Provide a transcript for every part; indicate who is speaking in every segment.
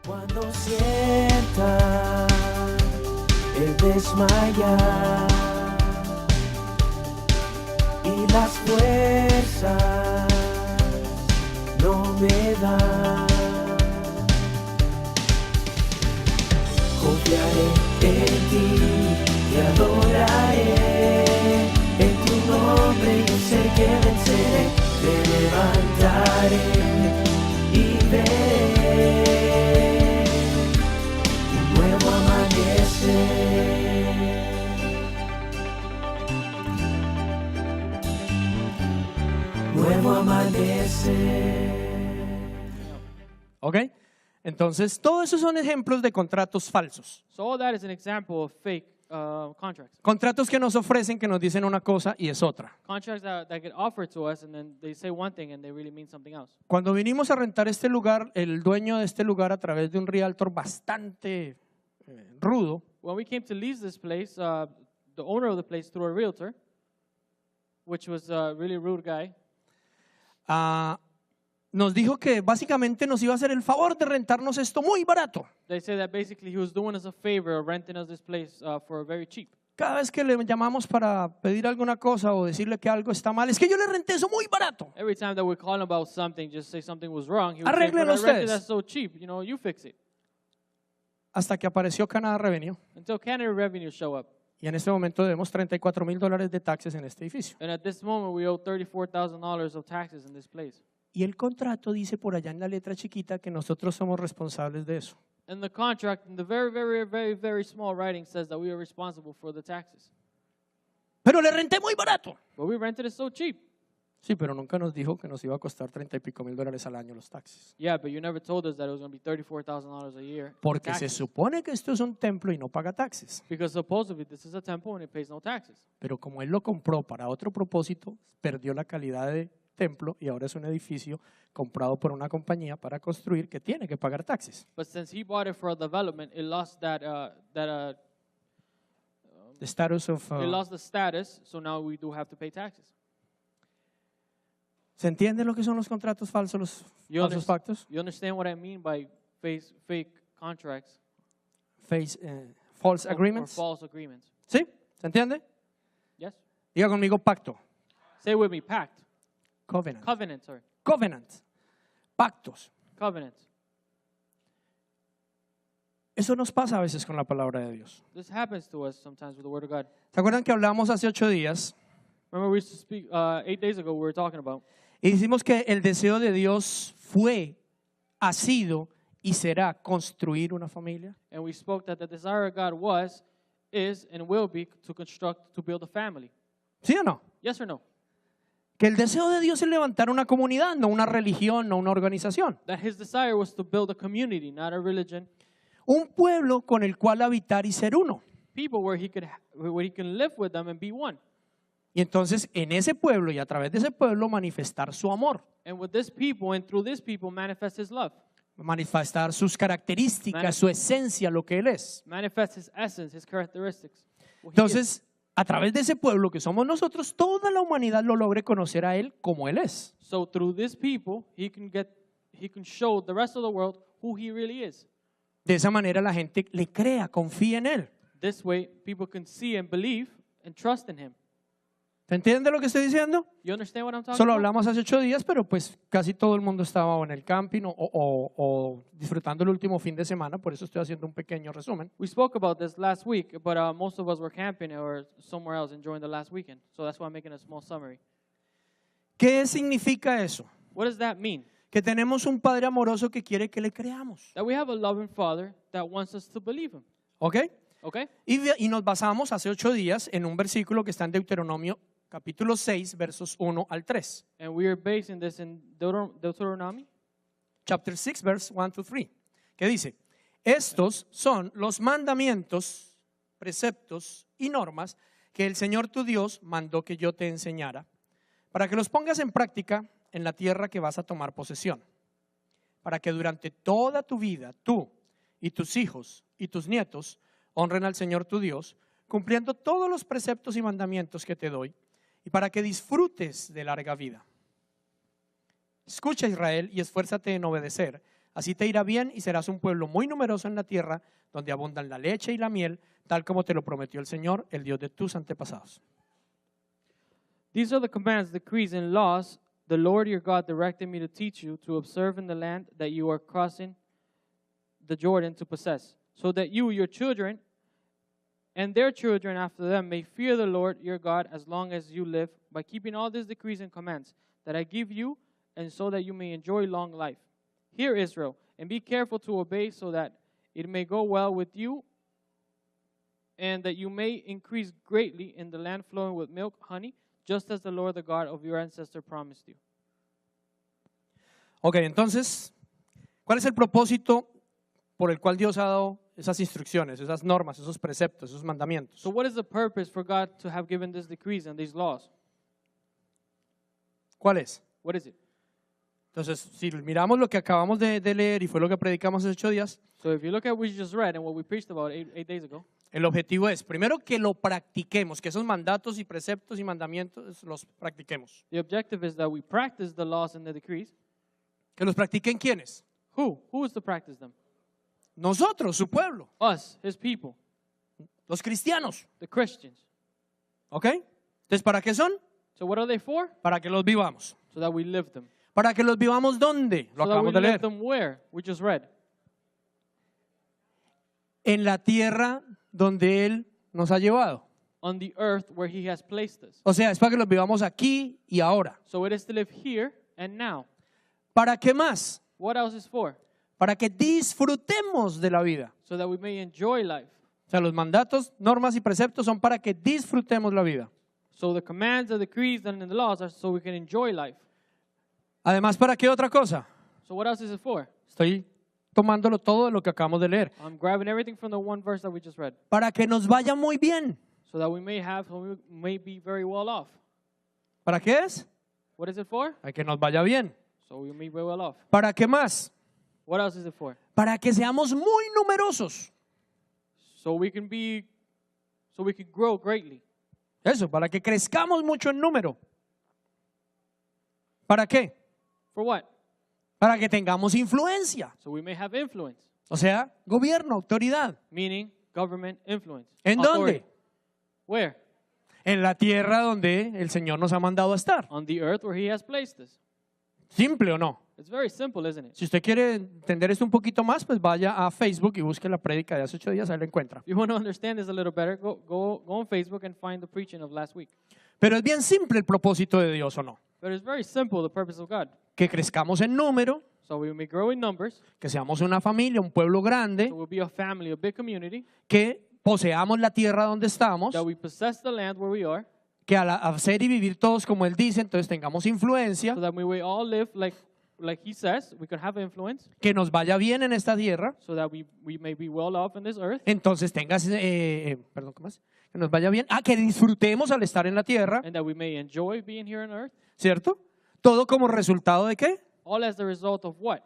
Speaker 1: Cuando sienta el desmayar y las fuerzas no me dan, confiaré en ti, te adoraré, en tu nombre yo sé que venceré, te levantaré y veré un nuevo amanecer. Nuevo amanecer.
Speaker 2: ¿Ok? Entonces, todos esos son ejemplos de contratos falsos.
Speaker 3: So all that is an example of fake contracts.
Speaker 2: Contratos que nos ofrecen, que nos dicen una cosa y es otra.
Speaker 3: Contracts that get offered to us and then they say one thing and they really mean something else.
Speaker 2: Cuando vinimos a rentar este lugar, el dueño de este lugar, a través de un realtor bastante rudo,
Speaker 3: When we came to lease this place, the owner of the place through a realtor, which was a really rude guy,
Speaker 2: nos dijo que básicamente nos iba a hacer el favor de rentarnos esto muy barato.
Speaker 3: they said that basically he was doing us a favor of renting us this place for very cheap.
Speaker 2: Cada vez que le llamamos para pedir alguna cosa o decirle que algo está mal, es que yo le renté eso muy barato.
Speaker 3: Every time that we call him about something, just say something was wrong, he would say,
Speaker 2: Arréglenlo
Speaker 3: "But I rented
Speaker 2: ustedes."
Speaker 3: that so cheap, you know, you fix it.
Speaker 2: Hasta que apareció Canada Revenue
Speaker 3: Until Canada Revenue show up.
Speaker 2: y en este momento debemos $34,000 de taxes en este edificio.
Speaker 3: And at this moment, we owe $34,000 of taxes in this place.
Speaker 2: Y el contrato dice por allá en la letra chiquita que nosotros somos responsables de eso.
Speaker 3: And the contract, in the very, very, very, very small writing, says that we are responsible for the taxes.
Speaker 2: Pero le renté muy barato.
Speaker 3: But we rented it so cheap.
Speaker 2: Sí, pero nunca nos dijo que nos iba a costar $30 y pico mil al año los taxes.
Speaker 3: Yeah, but you never told us that it was going to be $34,000 a year. in
Speaker 2: Porque se
Speaker 3: taxes.
Speaker 2: supone que esto es un templo y no paga taxes.
Speaker 3: Because supposedly this is a temple and it pays no taxes.
Speaker 2: Pero como él lo compró para otro propósito, perdió la calidad de templo y ahora es un edificio comprado por una compañía para construir que tiene que pagar taxes.
Speaker 3: But since he bought it for a development, it lost
Speaker 2: The status of,
Speaker 3: it lost the status. So now we do have to pay taxes.
Speaker 2: ¿Se entiende lo que son los contratos falsos, los
Speaker 3: You,
Speaker 2: falsos pactos?
Speaker 3: you understand what I mean by fake contracts
Speaker 2: False
Speaker 3: or
Speaker 2: agreements.
Speaker 3: false agreements?
Speaker 2: ¿Sí? ¿Se entiende?
Speaker 3: Yes.
Speaker 2: Diga conmigo pacto.
Speaker 3: Say with me, pact,
Speaker 2: Covenant.
Speaker 3: covenant, sorry,
Speaker 2: Covenant. Pactos.
Speaker 3: covenant.
Speaker 2: Eso nos pasa a veces con la palabra de Dios.
Speaker 3: This happens to us sometimes with the Word of God.
Speaker 2: ¿Se acuerdan que hablamos hace 8 días
Speaker 3: Remember, we used to speak 8 days ago. We were talking about
Speaker 2: y decimos que el deseo de Dios fue, ha sido y será construir una familia?
Speaker 3: and we spoke that the desire of God was, is, and will be to build a family.
Speaker 2: ¿Sí o no?
Speaker 3: Yes or no?
Speaker 2: Que el deseo de Dios es levantar una comunidad, no una religión, no una organización.
Speaker 3: That His desire was to build a community, not a religion.
Speaker 2: Un pueblo con el cual habitar y ser uno.
Speaker 3: People where He can live with them and be one.
Speaker 2: Y entonces en ese pueblo y a través de ese pueblo manifestar su amor,
Speaker 3: And with this people and through this people manifest His love,
Speaker 2: manifestar sus características, su esencia, lo que Él es.
Speaker 3: manifest His essence, His characteristics. What He is.
Speaker 2: Entonces, a través de ese pueblo que somos nosotros, toda la humanidad lo logre conocer a Él como Él es.
Speaker 3: So through this people, He can show the rest of the world who He really is.
Speaker 2: De esa manera la gente le crea, confía en Él.
Speaker 3: This way, people can see and believe and trust in Him.
Speaker 2: ¿Se entiende lo que estoy diciendo?
Speaker 3: You understand what I'm talking
Speaker 2: Solo
Speaker 3: about?
Speaker 2: hablamos hace 8 días, pero pues casi todo el mundo estaba o en el camping o disfrutando el último fin de semana, por eso estoy haciendo un pequeño resumen.
Speaker 3: We spoke about this last week, but most of us were camping or somewhere else enjoying the last weekend. So that's why I'm making a small summary.
Speaker 2: ¿Qué significa eso?
Speaker 3: What does that mean?
Speaker 2: Que tenemos un Padre amoroso que quiere que le creamos.
Speaker 3: That we have a loving Father that wants us to believe Him.
Speaker 2: ¿Ok?
Speaker 3: Okay?
Speaker 2: Y nos basamos hace 8 días en un versículo que está en Deuteronomio capítulo 6, versos 1 al 3.
Speaker 3: And we are basing this in Deuteronomy
Speaker 2: Chapter 6, verse 1 to 3. Que dice, estos son los mandamientos, preceptos y normas que el Señor tu Dios mandó que yo te enseñara, para que los pongas en práctica en la tierra que vas a tomar posesión, para que durante toda tu vida tú y tus hijos y tus nietos honren al Señor tu Dios, cumpliendo todos los preceptos y mandamientos que te doy, y para que disfrutes de larga vida. Escucha, Israel, y esfuérzate en obedecer Así te irá bien y serás un pueblo muy numeroso en la tierra, donde abundan la leche y la miel, tal como te lo prometió el Señor, el Dios de tus antepasados.
Speaker 3: These are the commands, decrees, and laws the Lord your God directed me to teach you to observe in the land that you are crossing the Jordan to possess, so that you, your children, and their children after them may fear the Lord your God as long as you live, by keeping all these decrees and commands that I give you, and so that you may enjoy long life. Hear, Israel, and be careful to obey, so that it may go well with you, and that you may increase greatly in the land flowing with milk, honey, just as the Lord, the God of your ancestor, promised you.
Speaker 2: Ok, entonces, ¿cuál es el propósito por el cual Dios ha dado esas instrucciones, esas normas, esos preceptos, esos mandamientos?
Speaker 3: So what is the purpose for God to have given these decrees and these laws?
Speaker 2: ¿Cuál es?
Speaker 3: What is it?
Speaker 2: Entonces, si miramos lo que acabamos de leer y fue lo que predicamos hace 8 días,
Speaker 3: So if you look at what we just read and what we preached about eight days ago,
Speaker 2: el objetivo es, primero, que lo practiquemos, que esos mandatos y preceptos y mandamientos los practiquemos.
Speaker 3: the objective is that we practice the laws and the decrees.
Speaker 2: ¿Que los practiquen quiénes?
Speaker 3: Who? Who is to practice them?
Speaker 2: Nosotros, su pueblo,
Speaker 3: Us, His people,
Speaker 2: los cristianos.
Speaker 3: the Christians.
Speaker 2: ¿Ok? Entonces, ¿para qué son?
Speaker 3: So what are they for?
Speaker 2: Para que los vivamos.
Speaker 3: So that we live them.
Speaker 2: ¿Para que los vivamos dónde? Lo
Speaker 3: So that we
Speaker 2: acabamos de
Speaker 3: live
Speaker 2: leer.
Speaker 3: them where? We just read.
Speaker 2: En la tierra donde Él nos ha llevado.
Speaker 3: On the earth where He has placed us.
Speaker 2: O sea, es para que los vivamos aquí y ahora.
Speaker 3: So it is to live here and now.
Speaker 2: ¿Para qué más?
Speaker 3: What else is for?
Speaker 2: Para que disfrutemos de la vida.
Speaker 3: So that we may enjoy life.
Speaker 2: O sea, los mandatos, normas y preceptos son para que disfrutemos la vida.
Speaker 3: So the commands, the decrees, and the laws are so we can enjoy life.
Speaker 2: Además, ¿para qué otra cosa?
Speaker 3: So what else is it for?
Speaker 2: Estoy tomándolo todo de lo que acabamos de leer.
Speaker 3: I'm grabbing everything from the one verse that we just read.
Speaker 2: Para que nos vaya muy bien.
Speaker 3: So that we may be very well off.
Speaker 2: ¿Para qué es?
Speaker 3: What is it for?
Speaker 2: Para que nos vaya bien.
Speaker 3: So we may be well off.
Speaker 2: ¿Para qué más?
Speaker 3: What else is it for?
Speaker 2: Para que seamos muy numerosos.
Speaker 3: So we can grow greatly.
Speaker 2: Eso, para que crezcamos mucho en número. ¿Para qué?
Speaker 3: For what?
Speaker 2: Para que tengamos influencia.
Speaker 3: So we may have influence.
Speaker 2: O sea, gobierno, autoridad.
Speaker 3: Meaning government influence.
Speaker 2: ¿En
Speaker 3: Authority.
Speaker 2: dónde?
Speaker 3: Where?
Speaker 2: En la tierra donde el Señor nos ha mandado a estar.
Speaker 3: On the earth where He has placed us.
Speaker 2: ¿Simple o no?
Speaker 3: It's very simple, isn't it?
Speaker 2: Si usted quiere entender esto un poquito más, pues vaya a Facebook y busque la prédica de hace 8 días, ahí la encuentra.
Speaker 3: If you want to understand this a little better, go on Facebook and find the preaching of last week.
Speaker 2: Pero es bien simple el propósito de Dios, ¿o no?
Speaker 3: But it's very simple, the purpose of God.
Speaker 2: Que crezcamos en número,
Speaker 3: So we may grow in numbers.
Speaker 2: que seamos una familia, un pueblo grande,
Speaker 3: So we'll be a family, a big community.
Speaker 2: que poseamos la tierra donde estamos,
Speaker 3: That we possess the land where we are.
Speaker 2: que al hacer y vivir todos como Él dice, entonces tengamos influencia,
Speaker 3: So that we may all live like He says. We can have influence.
Speaker 2: que nos vaya bien en esta tierra,
Speaker 3: So that we may be well off in this earth.
Speaker 2: entonces tengas, perdón, ¿qué más? Que nos vaya bien, que disfrutemos al estar en la tierra,
Speaker 3: And that we may enjoy being here on earth.
Speaker 2: ¿cierto? Todo como resultado de ¿qué?
Speaker 3: All as the result of what?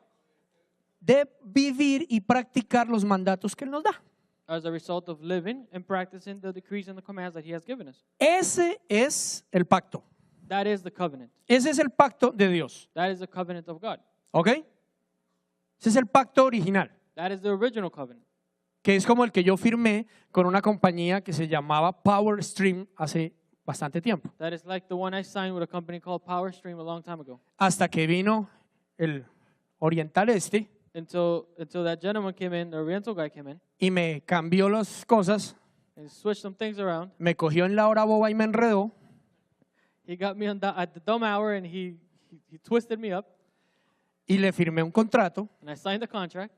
Speaker 2: De vivir y practicar los mandatos que Él nos da.
Speaker 3: As a result of living and practicing the decrees and the commands that He has given us.
Speaker 2: Ese es el pacto.
Speaker 3: That is the covenant.
Speaker 2: Ese es el pacto de Dios.
Speaker 3: That is the covenant of God.
Speaker 2: ¿Ok? Ese es el pacto original,
Speaker 3: That is the original covenant.
Speaker 2: que es como el que yo firmé con una compañía que se llamaba Power Stream hace bastante tiempo.
Speaker 3: That is like the one I signed with a company called Power Stream a long time ago.
Speaker 2: Hasta que vino el Oriental
Speaker 3: Until that gentleman came in, the Oriental guy came in,
Speaker 2: y me cambió las cosas,
Speaker 3: and switched some things around.
Speaker 2: me cogió en la hora boba y me enredó,
Speaker 3: He got me at the dumb hour, and he twisted me up,
Speaker 2: y le firmé un contrato
Speaker 3: and I signed the contract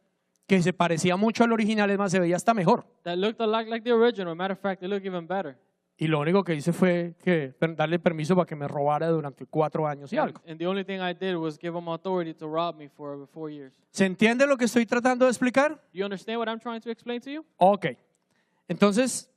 Speaker 2: que se parecía mucho al original, es más, se veía hasta mejor.
Speaker 3: that looked a lot like the original. Matter of fact, it looked even better.
Speaker 2: Y lo único que hice fue que darle permiso para que me robara durante 4 años y algo.
Speaker 3: And the only thing I did was give him authority to rob me for 4 years.
Speaker 2: ¿Se entiende lo que estoy tratando de explicar?
Speaker 3: You understand what I'm trying to explain to you?
Speaker 2: Ok. Entonces,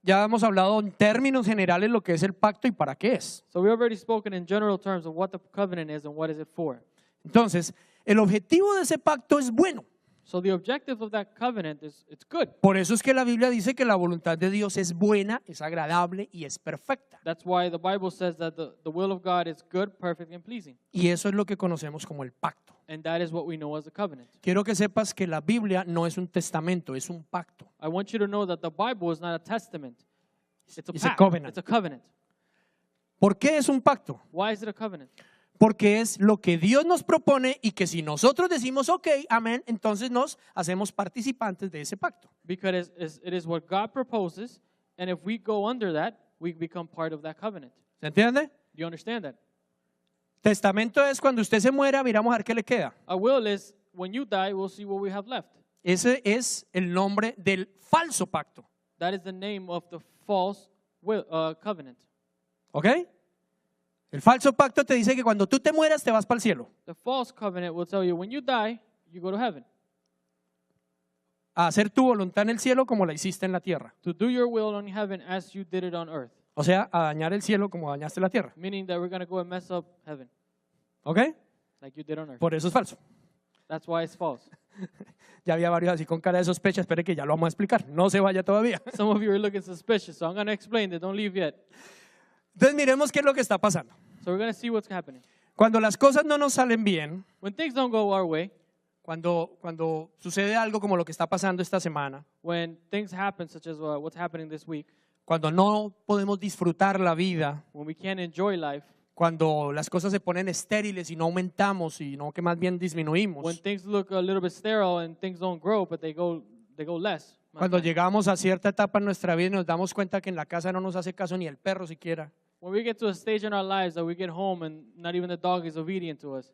Speaker 2: ya hemos hablado en términos generales lo que es el pacto y para qué es.
Speaker 3: So we already spoken in general terms of what the covenant is and what is it for.
Speaker 2: Entonces, el objetivo de ese pacto es bueno.
Speaker 3: So the objective of that covenant is it's good.
Speaker 2: Por eso es que la Biblia dice que la voluntad de Dios es buena, es agradable y es perfecta.
Speaker 3: That's why the Bible says that the will of God is good, perfect, and pleasing.
Speaker 2: Y eso es lo que conocemos como el pacto.
Speaker 3: And that is what we know as a covenant.
Speaker 2: Quiero que sepas que la Biblia no es un testamento, es un pacto.
Speaker 3: I want you to know that the Bible is not a testament. It's a
Speaker 2: It's a
Speaker 3: pact.
Speaker 2: covenant.
Speaker 3: It's a covenant.
Speaker 2: ¿Por qué es un pacto?
Speaker 3: Why is it a covenant?
Speaker 2: Porque es lo que Dios nos propone y que si nosotros decimos ok, amén, entonces nos hacemos participantes de ese pacto.
Speaker 3: Because it is what God proposes, and if we go under that, we become part of that covenant.
Speaker 2: ¿Se entiende?
Speaker 3: Do you understand that?
Speaker 2: Testamento es cuando usted se muera, miramos a ver qué le queda.
Speaker 3: A will is when you die, we'll see what we have left.
Speaker 2: Ese es el nombre del falso pacto.
Speaker 3: That is the name of the false covenant.
Speaker 2: ¿Ok? El falso pacto te dice que cuando tú te mueras te vas para el cielo.
Speaker 3: The false covenant will tell you when you die, you go to heaven.
Speaker 2: A hacer tu voluntad en el cielo como la hiciste en la tierra.
Speaker 3: To do your will on heaven as you did it on earth.
Speaker 2: O sea, a dañar el cielo como dañaste la tierra.
Speaker 3: Meaning that we're going to go and mess up heaven
Speaker 2: ¿Ok?
Speaker 3: like you did on earth.
Speaker 2: Por eso es falso.
Speaker 3: That's why it's false.
Speaker 2: Ya había varios así con cara de sospecha. Espere que ya lo vamos a explicar. No se vaya todavía.
Speaker 3: Some of you are looking suspicious, so I'm going to explain that. Don't leave yet.
Speaker 2: Entonces miremos qué es lo que está pasando.
Speaker 3: So we're going to see what's happening.
Speaker 2: Cuando las cosas no nos salen bien,
Speaker 3: When things don't go our way,
Speaker 2: cuando sucede algo como lo que está pasando esta semana,
Speaker 3: when things happen such as what's happening this week,
Speaker 2: cuando no podemos disfrutar la vida,
Speaker 3: when we can't enjoy life,
Speaker 2: cuando las cosas se ponen estériles y no aumentamos, sino que más bien
Speaker 3: when
Speaker 2: disminuimos,
Speaker 3: things look a little bit sterile and things don't grow, but they go less.
Speaker 2: cuando llegamos a cierta etapa en nuestra vida y nos damos cuenta que en la casa no nos hace caso ni el perro siquiera,
Speaker 3: When we get to a stage in our lives that we get home and not even the dog is obedient to us.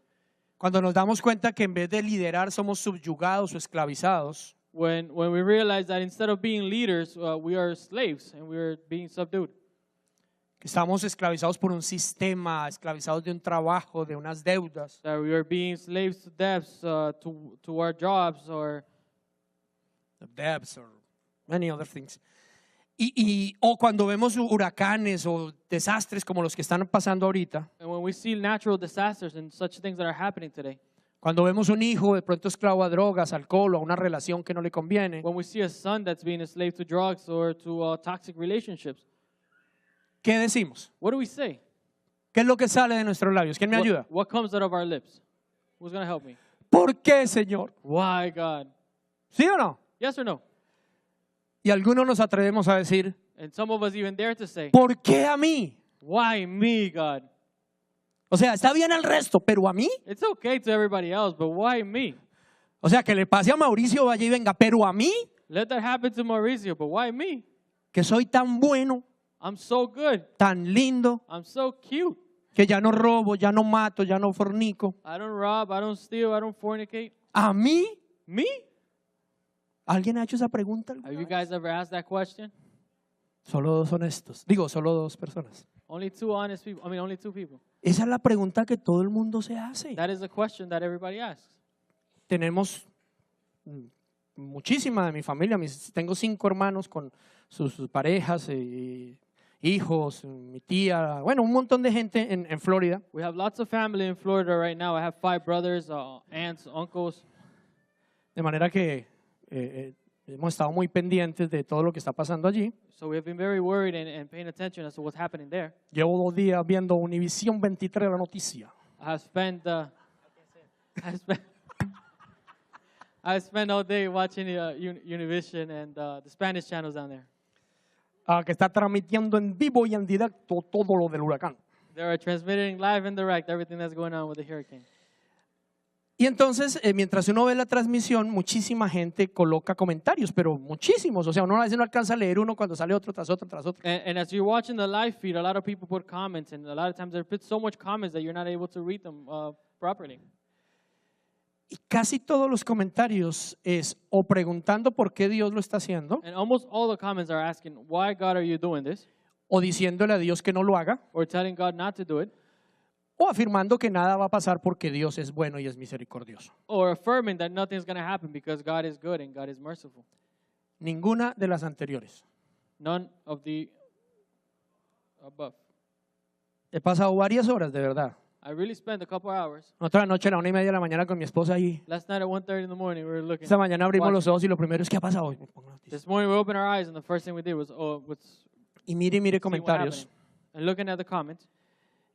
Speaker 2: cuando nos damos cuenta que en vez de liderar somos subyugados o esclavizados,
Speaker 3: When we realize that instead of being leaders, we are slaves and we are being subdued.
Speaker 2: que estamos esclavizados por un sistema, esclavizados de un trabajo, de unas deudas,
Speaker 3: That we are being slaves to debts, to our jobs, or
Speaker 2: debts or many other things. O cuando vemos huracanes o desastres como los que están pasando ahorita,
Speaker 3: and when we see natural disasters and such things that are happening today.
Speaker 2: cuando vemos un hijo de pronto esclavo a drogas, alcohol o a una relación que no le conviene,
Speaker 3: When we see a son that's being a slave to drugs or to toxic relationships,
Speaker 2: ¿qué decimos?
Speaker 3: what do we say?
Speaker 2: ¿Qué es lo que sale de nuestros labios? ¿Quién me ayuda?
Speaker 3: What comes out of our lips? Who's going to help me?
Speaker 2: ¿Por qué, Señor?
Speaker 3: Why, God?
Speaker 2: ¿Sí o no?
Speaker 3: Yes or no?
Speaker 2: Y algunos nos atrevemos a decir,
Speaker 3: And some of us even dare to say,
Speaker 2: ¿por qué a mí?
Speaker 3: why me, God?
Speaker 2: O sea, está bien al resto, pero a mí.
Speaker 3: It's okay to everybody else, but why me?
Speaker 2: O sea, que le pase a Mauricio, vaya y venga, pero a mí,
Speaker 3: Let that happen to Mauricio, but why me?
Speaker 2: que soy tan bueno,
Speaker 3: I'm so good.
Speaker 2: tan lindo,
Speaker 3: I'm so cute.
Speaker 2: que ya no robo, ya no mato, ya no fornico.
Speaker 3: I don't rob, I don't steal, I don't fornicate.
Speaker 2: ¿A mí?
Speaker 3: Me?
Speaker 2: ¿Alguien ha hecho esa pregunta?
Speaker 3: Have you guys ever asked that question?
Speaker 2: Solo dos honestos. Digo, solo dos personas.
Speaker 3: Only two honest people. Only two people.
Speaker 2: Esa es la pregunta que todo el mundo se hace.
Speaker 3: That is a question that everybody asks.
Speaker 2: Tenemos muchísima de mi familia. Tengo 5 hermanos con sus parejas, hijos, mi tía, bueno, un montón de gente en Florida.
Speaker 3: We have lots of family in Florida right now. I have 5 brothers, aunts, uncles.
Speaker 2: De manera que hemos estado muy pendientes de todo lo que está pasando allí.
Speaker 3: So we have been very worried and paying attention as to what's happening there.
Speaker 2: Llevo 2 días viendo Univisión 23 la noticia.
Speaker 3: I spent all day watching Univision and the Spanish channels down there.
Speaker 2: Que está transmitiendo en vivo y en directo todo lo del huracán.
Speaker 3: They are transmitting live and direct everything that's going on with the hurricane.
Speaker 2: Y entonces, mientras uno ve la transmisión, muchísima gente coloca comentarios, pero muchísimos. O sea, uno a veces no alcanza a leer uno cuando sale otro tras otro tras otro.
Speaker 3: And as you're watching the live feed, a lot of people put comments, and a lot of times they put so much comments that you're not able to read them properly.
Speaker 2: Y casi todos los comentarios es o preguntando por qué Dios lo está haciendo,
Speaker 3: And almost all the comments are asking, why God are you doing this?
Speaker 2: o diciéndole a Dios que no lo haga,
Speaker 3: Or telling God not to do it,
Speaker 2: o afirmando que nada va a pasar porque Dios es bueno y es misericordioso.
Speaker 3: or affirming that nothing's going to happen because God is good and God is merciful.
Speaker 2: Ninguna de las anteriores.
Speaker 3: None of the above.
Speaker 2: He pasado varias horas, de verdad.
Speaker 3: I really spent a couple hours.
Speaker 2: Otra noche a la 1:30 de la mañana con mi esposa ahí.
Speaker 3: Last night at 1:30 in the morning, we were looking.
Speaker 2: Esta mañana abrimos
Speaker 3: watching.
Speaker 2: los ojos y lo primero es ¿qué ha pasado hoy?
Speaker 3: This morning we opened our eyes and the first thing we did was,
Speaker 2: Y mire
Speaker 3: see what
Speaker 2: comentarios.
Speaker 3: happened. And looking at the comments.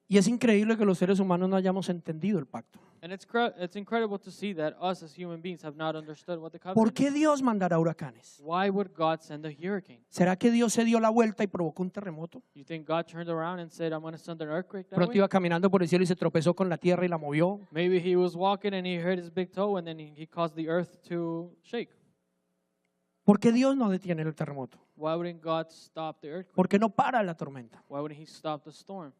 Speaker 2: Y es increíble que los seres humanos no hayamos entendido el pacto.
Speaker 3: And it's incredible to see that us as human beings have not understood what the covenant
Speaker 2: ¿Por
Speaker 3: is.
Speaker 2: qué Dios mandará huracanes?
Speaker 3: Why would God send a hurricane?
Speaker 2: ¿Será que Dios se dio la vuelta y provocó un terremoto?
Speaker 3: You think God turned around and said, I'm going to send an earthquake that
Speaker 2: Pronto
Speaker 3: way?
Speaker 2: iba caminando por el cielo y se tropezó con la tierra y la movió.
Speaker 3: Maybe he was walking and he hurt his big toe and then he caused the earth to shake.
Speaker 2: ¿Por qué Dios no detiene el terremoto?
Speaker 3: Why wouldn't God stop the earthquake?
Speaker 2: ¿Por qué no para la tormenta?
Speaker 3: Why wouldn't he stop the storm?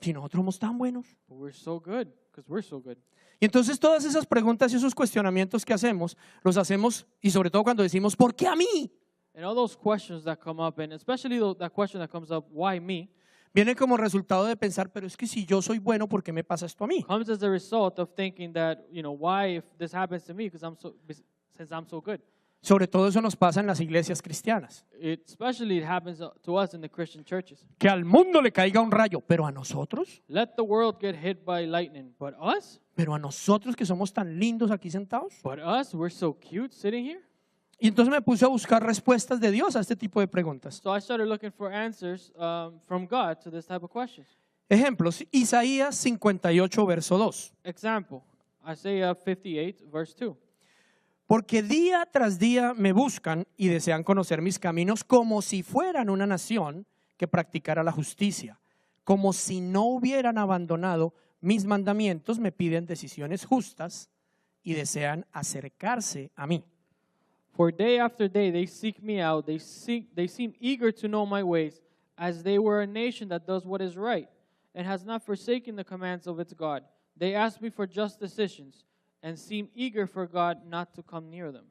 Speaker 2: Si nosotros somos tan buenos.
Speaker 3: But we're so good because we're so good.
Speaker 2: Y entonces todas esas preguntas y esos cuestionamientos que hacemos, los hacemos y sobre todo cuando decimos, ¿por qué a mí?
Speaker 3: And all those questions that come up, and especially that question that comes up, why me,
Speaker 2: Viene como resultado de pensar, pero es que si yo soy bueno, ¿por qué me pasa esto a mí?
Speaker 3: comes as a result of thinking that, why if this happens to me, since I'm so good.
Speaker 2: Sobre todo eso nos pasa en las iglesias cristianas.
Speaker 3: Especially it happens to us in the Christian churches.
Speaker 2: Que al mundo le caiga un rayo, pero a nosotros,
Speaker 3: Let the world get hit by lightning, but us
Speaker 2: que somos tan lindos aquí sentados.
Speaker 3: we're so cute sitting here.
Speaker 2: Y entonces me puse a buscar respuestas de Dios a este tipo de preguntas.
Speaker 3: So I started looking for answers from God to this type of questions.
Speaker 2: Ejemplos, Isaías 58, verso 2.
Speaker 3: Example, Isaiah 58, verse 2.
Speaker 2: Porque día tras día me buscan y desean conocer mis caminos como si fueran una nación que practicara la justicia. Como si no hubieran abandonado mis mandamientos, me piden decisiones justas y desean acercarse a mí.
Speaker 3: For day after day they seek me out, they seem eager to know my ways, as they were a nation that does what is right, and has not forsaken the commands of its God. They ask me for just decisions, and seem eager for God not to come near them.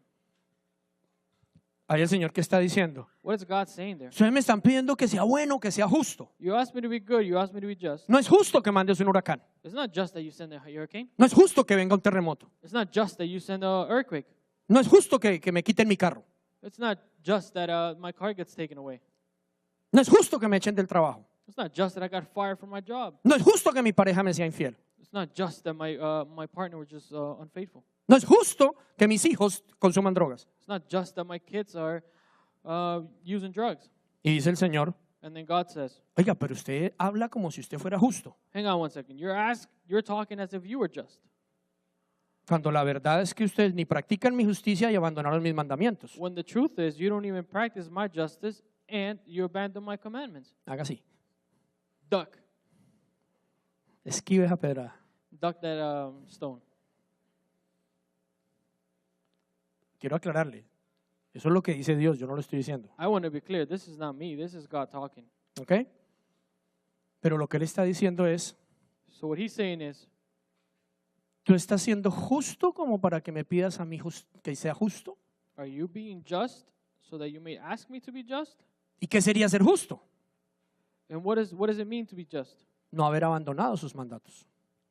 Speaker 2: Ahí el Señor que está diciendo,
Speaker 3: What is God saying there?
Speaker 2: ustedes me están pidiendo que sea bueno, que sea justo.
Speaker 3: You asked me to be good, you asked me to be just.
Speaker 2: No es justo que mandes un huracán.
Speaker 3: It's not just that you send a hurricane.
Speaker 2: No es justo que venga un terremoto.
Speaker 3: It's not just that you send an earthquake.
Speaker 2: No es justo que me quiten mi carro.
Speaker 3: It's not just that my car gets taken away.
Speaker 2: No es justo que me echen del trabajo.
Speaker 3: It's not just that I got fired from my job.
Speaker 2: No es justo que mi pareja me sea infiel.
Speaker 3: It's not just that my partner was just unfaithful.
Speaker 2: No es justo que mis hijos consuman drogas.
Speaker 3: It's not just that my kids are using drugs.
Speaker 2: Y dice el Señor,
Speaker 3: And then God says,
Speaker 2: oiga, pero usted habla como si usted fuera justo.
Speaker 3: hang on one second. You're talking as if you were just.
Speaker 2: Cuando la verdad es que ustedes ni practican mi justicia y abandonaron mis mandamientos.
Speaker 3: When the truth is you don't even practice my justice and you abandon my commandments.
Speaker 2: Haga así.
Speaker 3: Duck.
Speaker 2: Esquive esa pedrada.
Speaker 3: Duck that stone.
Speaker 2: Quiero aclararle. Eso es lo que dice Dios, yo no lo estoy diciendo.
Speaker 3: I want to be clear. This is not me. This is God talking.
Speaker 2: ¿Ok? Pero lo que Él está diciendo es,
Speaker 3: So what he's saying is,
Speaker 2: ¿tú estás siendo justo como para que me pidas a mí que sea justo?
Speaker 3: are you being just so that you may ask me to be just?
Speaker 2: ¿Y qué sería ser justo?
Speaker 3: And what does it mean to be just?
Speaker 2: No haber abandonado sus mandatos.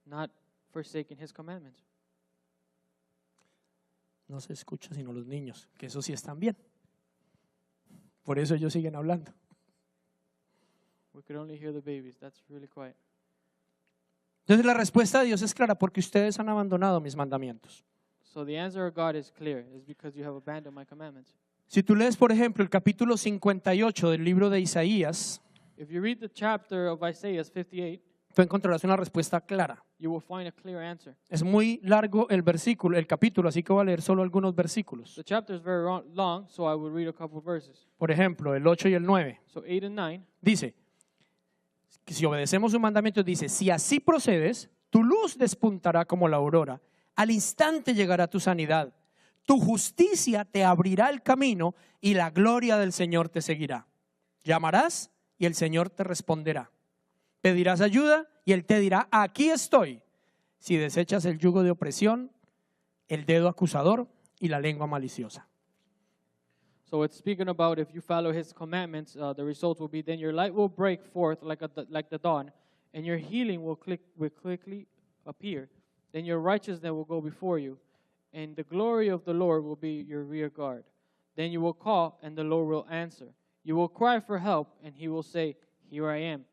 Speaker 3: Not forsaking his commandments.
Speaker 2: No se escucha sino los niños, que eso sí están bien. Por eso ellos siguen hablando.
Speaker 3: We could only hear the babies. That's really quiet.
Speaker 2: Entonces la respuesta de Dios es clara, porque ustedes han abandonado mis mandamientos.
Speaker 3: So the answer of God is clear. It's because you have abandoned my commandments.
Speaker 2: Si tú lees, por ejemplo, el capítulo 58 del libro de Isaías,
Speaker 3: If you read the chapter of Isaiah 58,
Speaker 2: tú encontrarás una respuesta clara.
Speaker 3: you will find a clear answer.
Speaker 2: Es muy largo el versículo, el capítulo, así que voy a leer solo algunos versículos.
Speaker 3: The chapter is very long, so I will read a couple of verses.
Speaker 2: Por ejemplo, el 8 y el 9.
Speaker 3: So 8 and 9,
Speaker 2: Dice, que si obedecemos sus mandamientos, dice, si así procedes, tu luz despuntará como la aurora, al instante llegará tu sanidad, tu justicia te abrirá el camino y la gloria del Señor te seguirá. Llamarás y el Señor te responderá. Pedirás ayuda y Él te dirá, aquí estoy. Si desechas el yugo de opresión, el dedo acusador y la lengua maliciosa.
Speaker 3: So it's speaking about if you follow his commandments, the result will be then your light will break forth like the dawn, and your healing will quickly appear. Then your righteousness will go before you, and the glory of the Lord will be your rear guard. Then you will call, and the Lord will answer. You will cry for help, and he will say, here I am.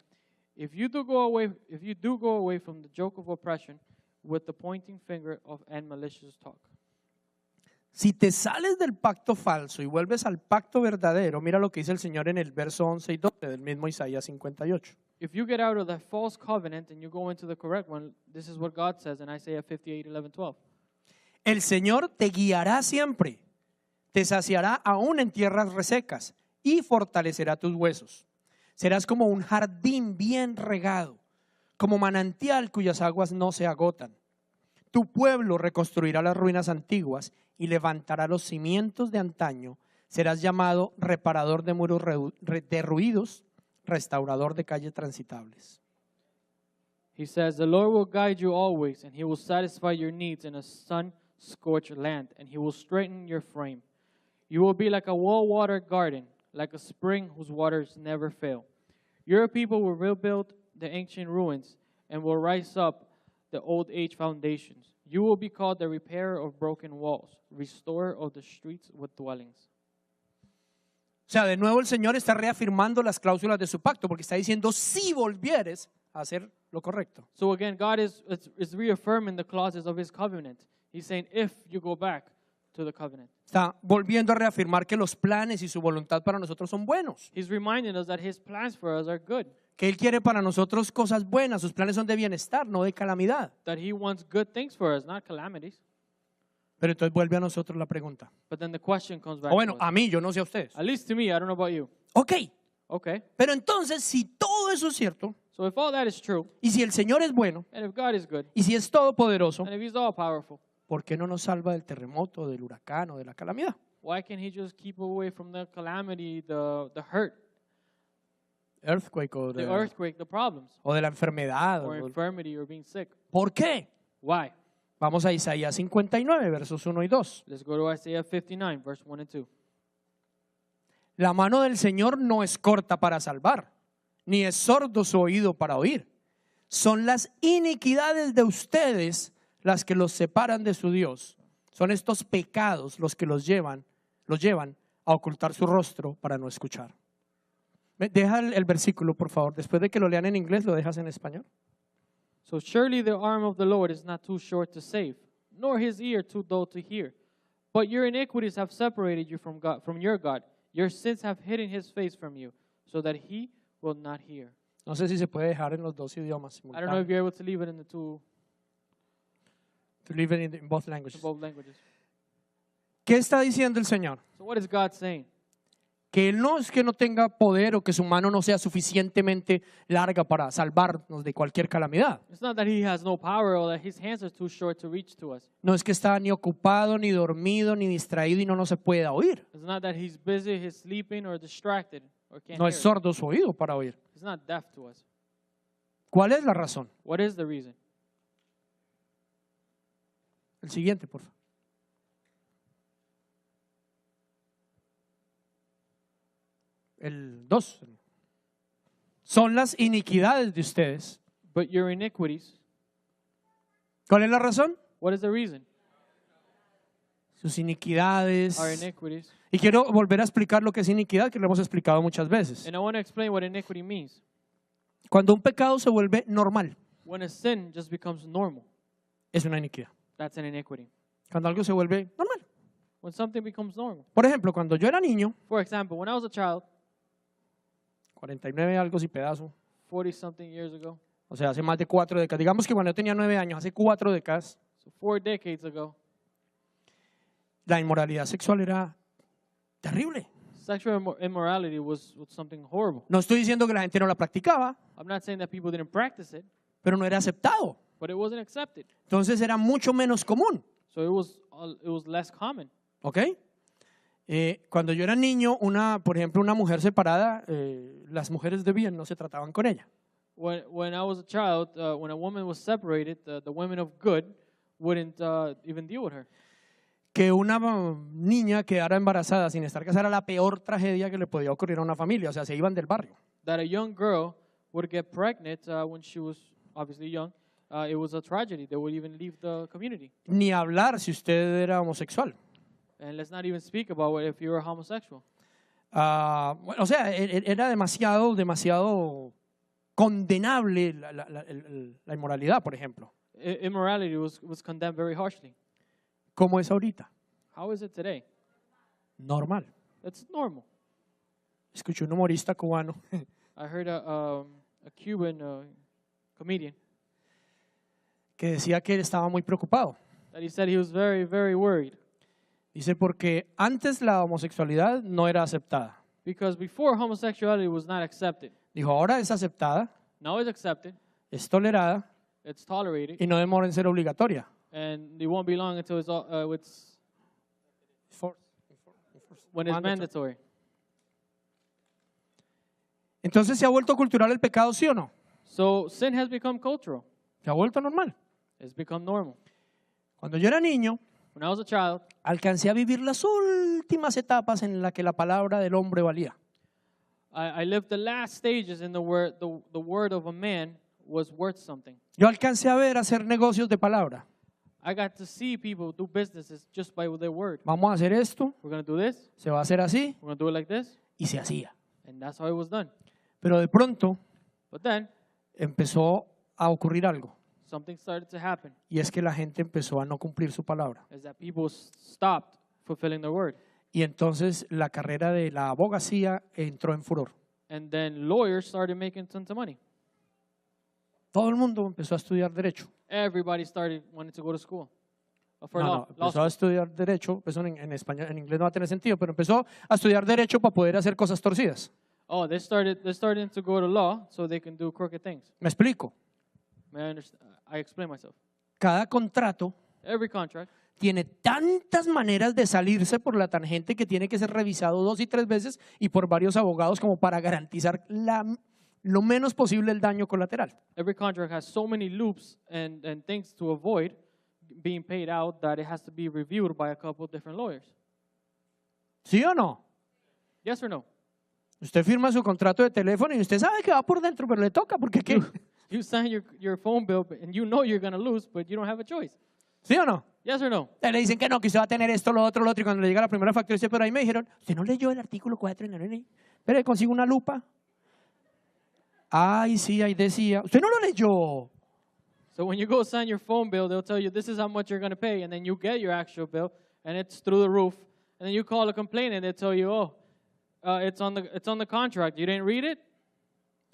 Speaker 3: If you do go away from the joke of oppression with the pointing finger and malicious talk.
Speaker 2: Si te sales del pacto falso y vuelves al pacto verdadero, mira lo que dice el Señor en el verso 11 y 12 del mismo Isaías 58.
Speaker 3: If you get out of the false covenant and you go into the correct one, this is what God says in Isaiah 58, 11, 12.
Speaker 2: El Señor te guiará siempre, te saciará aún en tierras resecas y fortalecerá tus huesos. Serás como un jardín bien regado, como manantial cuyas aguas no se agotan. Tu pueblo reconstruirá las ruinas antiguas y levantará los cimientos de antaño. Serás llamado reparador de muros derruidos, restaurador de calles transitables.
Speaker 3: He says, the Lord will guide you always, and he will satisfy your needs in a sun-scorched land, and he will straighten your frame. You will be like a well-watered garden, like a spring whose waters never fail. Your people will rebuild the ancient ruins and will rise up the old age foundations. You will be called the repairer of broken walls, restorer of the streets with dwellings.
Speaker 2: O sea, de nuevo el Señor está reafirmando las cláusulas de su pacto, porque está diciendo, si volvieres a hacer lo correcto.
Speaker 3: So again, God is reaffirming the clauses of his covenant. He's saying, if you go back to the covenant.
Speaker 2: Está volviendo a reafirmar que los planes y su voluntad para nosotros son buenos.
Speaker 3: He's reminding us that his plans for us are good.
Speaker 2: Que Él quiere para nosotros cosas buenas, sus planes son de bienestar, no de calamidad.
Speaker 3: That he wants good things for us, not calamities.
Speaker 2: Pero entonces vuelve a nosotros la pregunta.
Speaker 3: But then the question comes back
Speaker 2: O bueno,
Speaker 3: to us.
Speaker 2: a mí, yo no sé a ustedes.
Speaker 3: At least to me, I don't know about you.
Speaker 2: Ok,
Speaker 3: Okay.
Speaker 2: pero entonces si todo eso es cierto,
Speaker 3: So if all that is true,
Speaker 2: y si el Señor es bueno,
Speaker 3: and if God is good,
Speaker 2: y si es todopoderoso,
Speaker 3: and if he's all powerful,
Speaker 2: ¿por qué no nos salva del terremoto, del huracán o de la calamidad?
Speaker 3: why can't he just keep away from the calamity, the hurt,
Speaker 2: Earthquake o
Speaker 3: the
Speaker 2: de,
Speaker 3: earthquake, the problems,
Speaker 2: o de la enfermedad.
Speaker 3: or infirmity, or being sick?
Speaker 2: ¿Por qué?
Speaker 3: Why?
Speaker 2: Vamos a Isaías 59, versos 1 y 2.
Speaker 3: Let's go to Isaiah 59, verse 1 and 2.
Speaker 2: La mano del Señor no es corta para salvar, ni es sordo su oído para oír. Son las iniquidades de ustedes las que los separan de su Dios. Son estos pecados los que los llevan a ocultar su rostro para no escuchar. Deja el versículo, por favor. Después de que lo lean en inglés, lo dejas en español.
Speaker 3: So surely the arm of the Lord is not too short to save, nor his ear too dull to hear. But your iniquities have separated you from God, from your God. Your sins have hidden his face from you, so that he will not hear.
Speaker 2: No sé si se puede dejar en los dos idiomas
Speaker 3: I don't know if
Speaker 2: simultáneos.
Speaker 3: you're able to leave it in the
Speaker 2: To leave it in both languages.
Speaker 3: both languages.
Speaker 2: ¿Qué está diciendo el Señor?
Speaker 3: So what is God saying?
Speaker 2: Que Él no es que no tenga poder o que su mano no sea suficientemente larga para salvarnos de cualquier calamidad.
Speaker 3: It's not that he has no power or that his hands are too short to reach to us.
Speaker 2: No es que está ni ocupado, ni dormido, ni distraído y no se pueda oír.
Speaker 3: It's not that he's busy, he's sleeping, or distracted, or can't
Speaker 2: No
Speaker 3: hear
Speaker 2: es
Speaker 3: us.
Speaker 2: sordo su oído para oír.
Speaker 3: He's not deaf to us.
Speaker 2: ¿Cuál es la razón?
Speaker 3: What is the reason?
Speaker 2: El siguiente, por favor. El 2. Son las iniquidades de ustedes.
Speaker 3: But your iniquities,
Speaker 2: ¿Cuál es la razón?
Speaker 3: what is the reason?
Speaker 2: Sus iniquidades.
Speaker 3: Our iniquities.
Speaker 2: Y quiero volver a explicar lo que es iniquidad, que lo hemos explicado muchas veces.
Speaker 3: And I want to explain what iniquity means.
Speaker 2: Cuando un pecado se vuelve normal,
Speaker 3: When a sin just becomes normal,
Speaker 2: es una iniquidad.
Speaker 3: that's an iniquity.
Speaker 2: Cuando algo se vuelve normal.
Speaker 3: When something becomes normal.
Speaker 2: Por ejemplo, cuando yo era niño,
Speaker 3: For example, when I was a child,
Speaker 2: 49 algo y pedazo,
Speaker 3: 40-something years ago,
Speaker 2: o sea, hace más de 4 décadas, digamos que cuando yo tenía 9 años, hace 4 décadas,
Speaker 3: so 4 decades ago,
Speaker 2: la inmoralidad sexual era terrible.
Speaker 3: sexual immorality was something horrible.
Speaker 2: No estoy diciendo que la gente no la practicaba,
Speaker 3: I'm not saying that people didn't practice it,
Speaker 2: pero no era aceptado.
Speaker 3: but it wasn't accepted.
Speaker 2: Entonces era mucho menos común,
Speaker 3: So it was less common.
Speaker 2: ¿ok? Cuando yo era niño, por ejemplo, una mujer separada, las mujeres de bien no se trataban con ella.
Speaker 3: When I was a child, when a woman was separated, the women of good wouldn't even deal with her.
Speaker 2: Que una niña quedara embarazada sin estar casada era la peor tragedia que le podía ocurrir a una familia, o sea, se iban del barrio.
Speaker 3: That a young girl would get pregnant when she was obviously young, it was a tragedy. They would even leave the community.
Speaker 2: Ni hablar si usted era homosexual.
Speaker 3: And let's not even speak about if you were homosexual.
Speaker 2: Bueno, o sea, era demasiado condenable la inmoralidad, por ejemplo.
Speaker 3: Immorality was condemned very harshly.
Speaker 2: ¿Cómo es ahorita?
Speaker 3: How is it today?
Speaker 2: Normal.
Speaker 3: It's normal.
Speaker 2: Escuché un humorista cubano
Speaker 3: I heard a Cuban comedian
Speaker 2: que decía que él estaba muy preocupado.
Speaker 3: that he said he was very, very worried
Speaker 2: Dice, porque antes la homosexualidad no era aceptada.
Speaker 3: because before homosexuality was not accepted.
Speaker 2: Dijo, ahora es aceptada,
Speaker 3: Now it's accepted,
Speaker 2: es tolerada
Speaker 3: it's tolerated,
Speaker 2: y no demora en ser obligatoria.
Speaker 3: and it won't be long until when it's mandatory.
Speaker 2: Entonces, ¿se ha vuelto cultural el pecado, sí o no?
Speaker 3: So sin has become cultural.
Speaker 2: Se ha vuelto normal.
Speaker 3: It's become normal.
Speaker 2: Cuando yo era niño,
Speaker 3: When I was a child,
Speaker 2: alcancé a vivir las últimas etapas en las que la palabra del hombre valía.
Speaker 3: I lived the last stages in the word. The word of a man was worth something.
Speaker 2: Yo alcancé a ver hacer negocios de palabra.
Speaker 3: I got to see people do businesses just by their word.
Speaker 2: Vamos a hacer esto,
Speaker 3: We're going to do this.
Speaker 2: se va a hacer así,
Speaker 3: We're going to do it like this.
Speaker 2: y se hacía.
Speaker 3: And that's how it was done.
Speaker 2: Pero de pronto
Speaker 3: But then
Speaker 2: empezó a ocurrir algo,
Speaker 3: something started to happen.
Speaker 2: y es que la gente empezó a no cumplir su palabra.
Speaker 3: Is that people stopped fulfilling their word.
Speaker 2: Y entonces la carrera de la abogacía entró en furor.
Speaker 3: And then lawyers started making tons of money.
Speaker 2: Todo el mundo empezó a estudiar derecho.
Speaker 3: Everybody started wanting to go to school. For
Speaker 2: No,
Speaker 3: law,
Speaker 2: no,
Speaker 3: law
Speaker 2: empezó
Speaker 3: school.
Speaker 2: a estudiar derecho, empezó en español, en inglés no va a tener sentido, pero empezó a estudiar derecho para poder hacer cosas torcidas.
Speaker 3: Oh, they started to go to law so they can do crooked things.
Speaker 2: Me explico.
Speaker 3: May I understand? I explain myself.
Speaker 2: Cada contrato
Speaker 3: Every contract
Speaker 2: tiene tantas maneras de salirse por la tangente que tiene que ser revisado 2 y 3 veces y por varios abogados como para garantizar lo menos posible el daño colateral.
Speaker 3: Every contract has so many loops and things to avoid being paid out that it has to be reviewed by a couple of different lawyers.
Speaker 2: ¿Sí o no?
Speaker 3: Yes or no?
Speaker 2: Usted firma su contrato de teléfono y usted sabe que va por dentro, pero le toca porque ¿qué?
Speaker 3: You sign your phone bill and you know you're going to lose, but you don't have a choice.
Speaker 2: ¿Sí o no?
Speaker 3: Yes or no?
Speaker 2: Le dicen que no, que usted va a tener esto, lo otro, y cuando le llega la primera factura, dice, pero ahí me dijeron, usted no leyó el artículo 4, pero consigo una lupa. Ay, sí, ahí decía, usted no lo leyó.
Speaker 3: So when you go sign your phone bill, they'll tell you this is how much you're going to pay, and then you get your actual bill, and it's through the roof. And then you call a complaint, and they tell you, oh, it's on the contract. You didn't read it?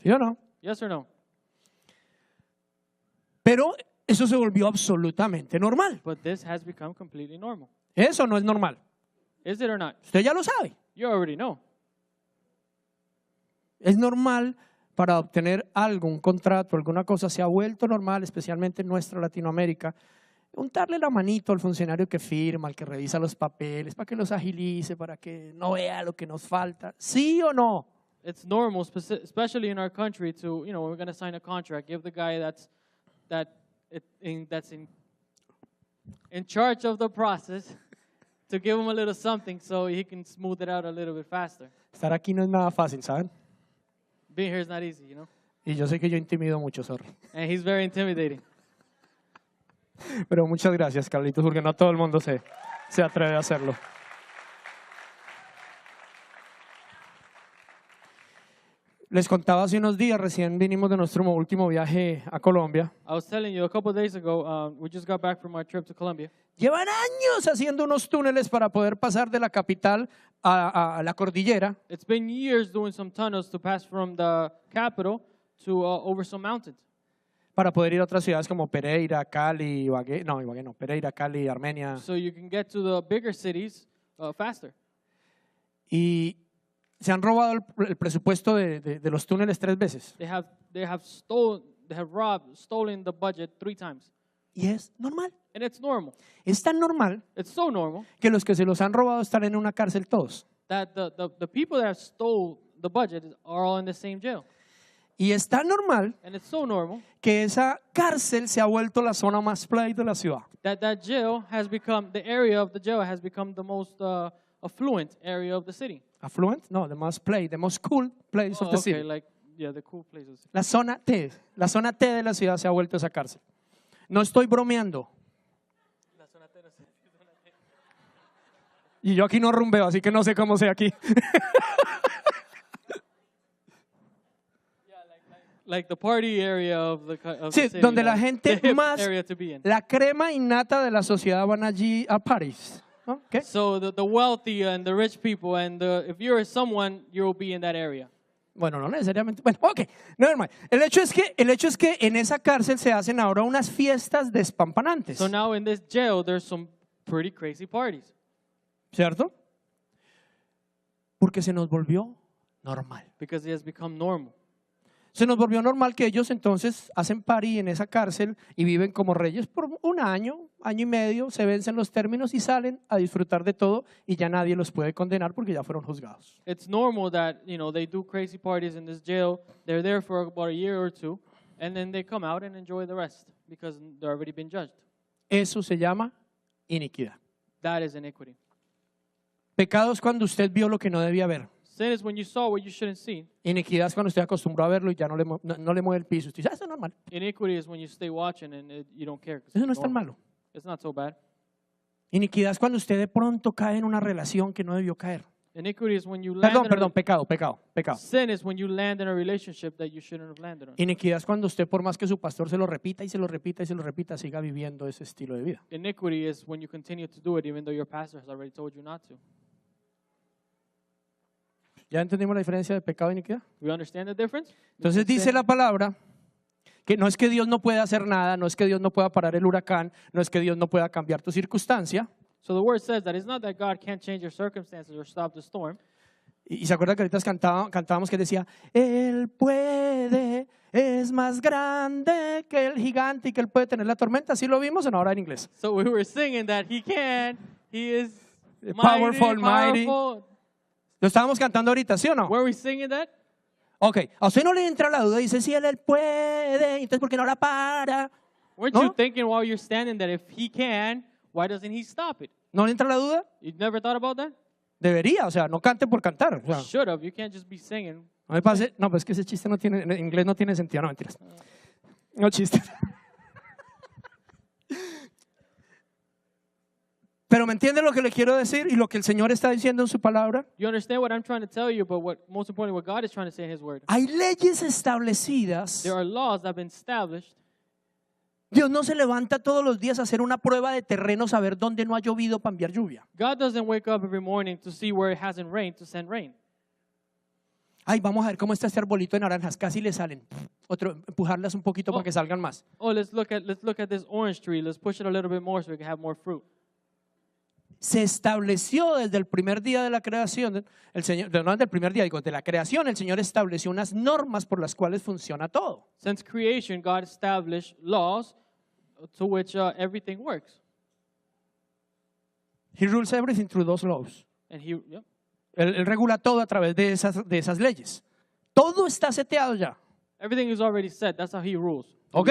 Speaker 2: ¿Sí o no?
Speaker 3: Yes or no?
Speaker 2: Pero eso se volvió absolutamente normal.
Speaker 3: But this has become completely normal.
Speaker 2: Eso no es normal.
Speaker 3: Is it or not?
Speaker 2: Usted ya lo sabe.
Speaker 3: You already know.
Speaker 2: Es normal para obtener algo, un contrato, alguna cosa, se ha vuelto normal, especialmente en nuestra Latinoamérica, untarle la manito al funcionario que firma, al que revisa los papeles, para que los agilice, para que no vea lo que nos falta. ¿Sí o no?
Speaker 3: It's normal, especially in our country, to, when we're going to sign a contract, give the guy that's in charge of the process to give him a little something so he can smooth it out a little bit faster.
Speaker 2: Estar aquí no es nada fácil, ¿saben?
Speaker 3: Being here is not easy,
Speaker 2: Y yo sé que yo intimido mucho, sorry.
Speaker 3: And he's very intimidating.
Speaker 2: Pero muchas gracias, Carlitos, porque no todo el mundo se atreve a hacerlo. Les contaba hace unos días, recién vinimos de nuestro último viaje a Colombia.
Speaker 3: I was telling you a couple of days ago, we just got back from our trip to Colombia.
Speaker 2: Llevan años haciendo unos túneles para poder pasar de la capital a la cordillera.
Speaker 3: It's been years doing some tunnels to pass from the capital to over some mountains.
Speaker 2: Para poder ir a otras ciudades como Pereira, Cali, Ibagué no, Pereira, Cali, Armenia.
Speaker 3: So you can get to the bigger cities faster.
Speaker 2: Y se han robado el presupuesto de los túneles 3 veces.
Speaker 3: They have stolen the budget 3 times.
Speaker 2: Y es normal.
Speaker 3: And it's normal.
Speaker 2: Es tan normal
Speaker 3: It's so normal
Speaker 2: que los que se los han robado están en una cárcel todos.
Speaker 3: that the people that have stole the budget are all in the same jail.
Speaker 2: Y es tan normal
Speaker 3: And it's so normal
Speaker 2: que esa cárcel se ha vuelto la zona más play de la ciudad.
Speaker 3: that jail has become, the area of the jail has become the most affluent area of the city.
Speaker 2: Affluent? No, the most play, the most cool place of the
Speaker 3: Okay,
Speaker 2: city.
Speaker 3: like, yeah, the cool places.
Speaker 2: La zona T de la ciudad se ha vuelto esa cárcel. No estoy bromeando. Y yo aquí no rumbeo, así que no sé cómo sea aquí.
Speaker 3: like the party area of the
Speaker 2: Sí,
Speaker 3: city,
Speaker 2: donde la
Speaker 3: like,
Speaker 2: gente
Speaker 3: the hip
Speaker 2: más,
Speaker 3: area to be in.
Speaker 2: la crema innata de la sociedad van allí a París. ¿No? ¿Qué?
Speaker 3: So the wealthy and the rich people, and if you're someone, you'll be in that area.
Speaker 2: Bueno, no necesariamente. Bueno, ok, never mind. El hecho es que en esa cárcel se hacen ahora unas fiestas despampanantes,
Speaker 3: So now in this jail, there's some pretty crazy parties
Speaker 2: ¿cierto? Porque se nos volvió normal.
Speaker 3: because it has become normal.
Speaker 2: Se nos volvió normal que ellos entonces hacen party en esa cárcel y viven como reyes por un año, año y medio, se vencen los términos y salen a disfrutar de todo y ya nadie los puede condenar porque ya fueron juzgados.
Speaker 3: It's normal that, they do crazy parties in this jail. They're there for about a year or two, and then they come out and enjoy the rest because they've already been judged.
Speaker 2: Eso se llama iniquidad.
Speaker 3: That is iniquity.
Speaker 2: Pecado es cuando usted vio lo que no debía ver.
Speaker 3: Sin is when you saw what you shouldn't see.
Speaker 2: Iniquidad es cuando usted acostumbró a verlo y ya no le mueve el piso. Usted dice, eso es normal.
Speaker 3: Iniquity is when you stay watching and you don't care. 'Cause
Speaker 2: Eso no
Speaker 3: it's
Speaker 2: es tan
Speaker 3: normal.
Speaker 2: malo.
Speaker 3: It's not so bad.
Speaker 2: Iniquidad es cuando usted de pronto cae en una relación que no debió caer.
Speaker 3: Iniquity is when you land
Speaker 2: Perdón, pecado.
Speaker 3: Sin is when you land in a relationship that you shouldn't have landed on.
Speaker 2: Iniquidad es cuando usted, por más que su pastor se lo repita y se lo repita y se lo repita, siga viviendo ese estilo de vida.
Speaker 3: Iniquity is when you continue to do it even though your pastor has already told you not to.
Speaker 2: ¿Ya entendimos la diferencia de pecado e iniquidad?
Speaker 3: We understand the difference?
Speaker 2: Entonces dice la palabra que no es que Dios no pueda hacer nada, no es que Dios no pueda parar el huracán, no es que Dios no pueda cambiar tu circunstancia.
Speaker 3: So the word says that it's not that God can't change your circumstances or stop the storm.
Speaker 2: Y se acuerda que ahorita cantábamos que decía, Él puede, es más grande que el gigante y que Él puede tener la tormenta. ¿Sí lo vimos o no? Ahora en inglés.
Speaker 3: So we were singing that he can, he is
Speaker 2: Powerful, mighty.
Speaker 3: powerful.
Speaker 2: Lo estábamos cantando ahorita, ¿sí o no?
Speaker 3: Were we singing that?
Speaker 2: Ok, a usted no le entra la duda, dice, si Él puede, entonces ¿por qué no la para?
Speaker 3: Weren't
Speaker 2: No?
Speaker 3: you thinking while you're standing that if he can, why doesn't he stop it?
Speaker 2: ¿No le entra la duda?
Speaker 3: You never thought about that?
Speaker 2: Debería, o sea, no cante por cantar. O sea,
Speaker 3: Should have. You can't just be singing.
Speaker 2: no me pase, no, pues es que ese chiste no tiene, en inglés no tiene sentido, no mentiras. No chiste. Pero ¿me entiende lo que le quiero decir y lo que el Señor está diciendo en su palabra?
Speaker 3: You understand what I'm trying to tell you, but most importantly, what God is trying to say in His Word.
Speaker 2: Hay leyes establecidas.
Speaker 3: There are laws that have been established.
Speaker 2: Dios no se levanta todos los días a hacer una prueba de terreno, saber dónde no ha llovido para enviar lluvia.
Speaker 3: God doesn't wake up every morning to see where it hasn't rained to send rain.
Speaker 2: Ay, vamos a ver cómo está este arbolito de naranjas, casi le salen. Otro, empujarlas un poquito para que salgan más.
Speaker 3: Oh, let's look at this orange tree. Let's push it a little bit more so we can have more fruit.
Speaker 2: Se estableció desde el primer día de la creación, el Señor, no desde el primer día, digo, de la creación, el Señor estableció unas normas por las cuales funciona todo.
Speaker 3: Since creation, God established laws to which everything works.
Speaker 2: He rules everything through those laws.
Speaker 3: And He, yep.
Speaker 2: Él regula todo a través de esas leyes. Todo está seteado ya.
Speaker 3: Everything is already set. That's how He rules.
Speaker 2: ¿Ok?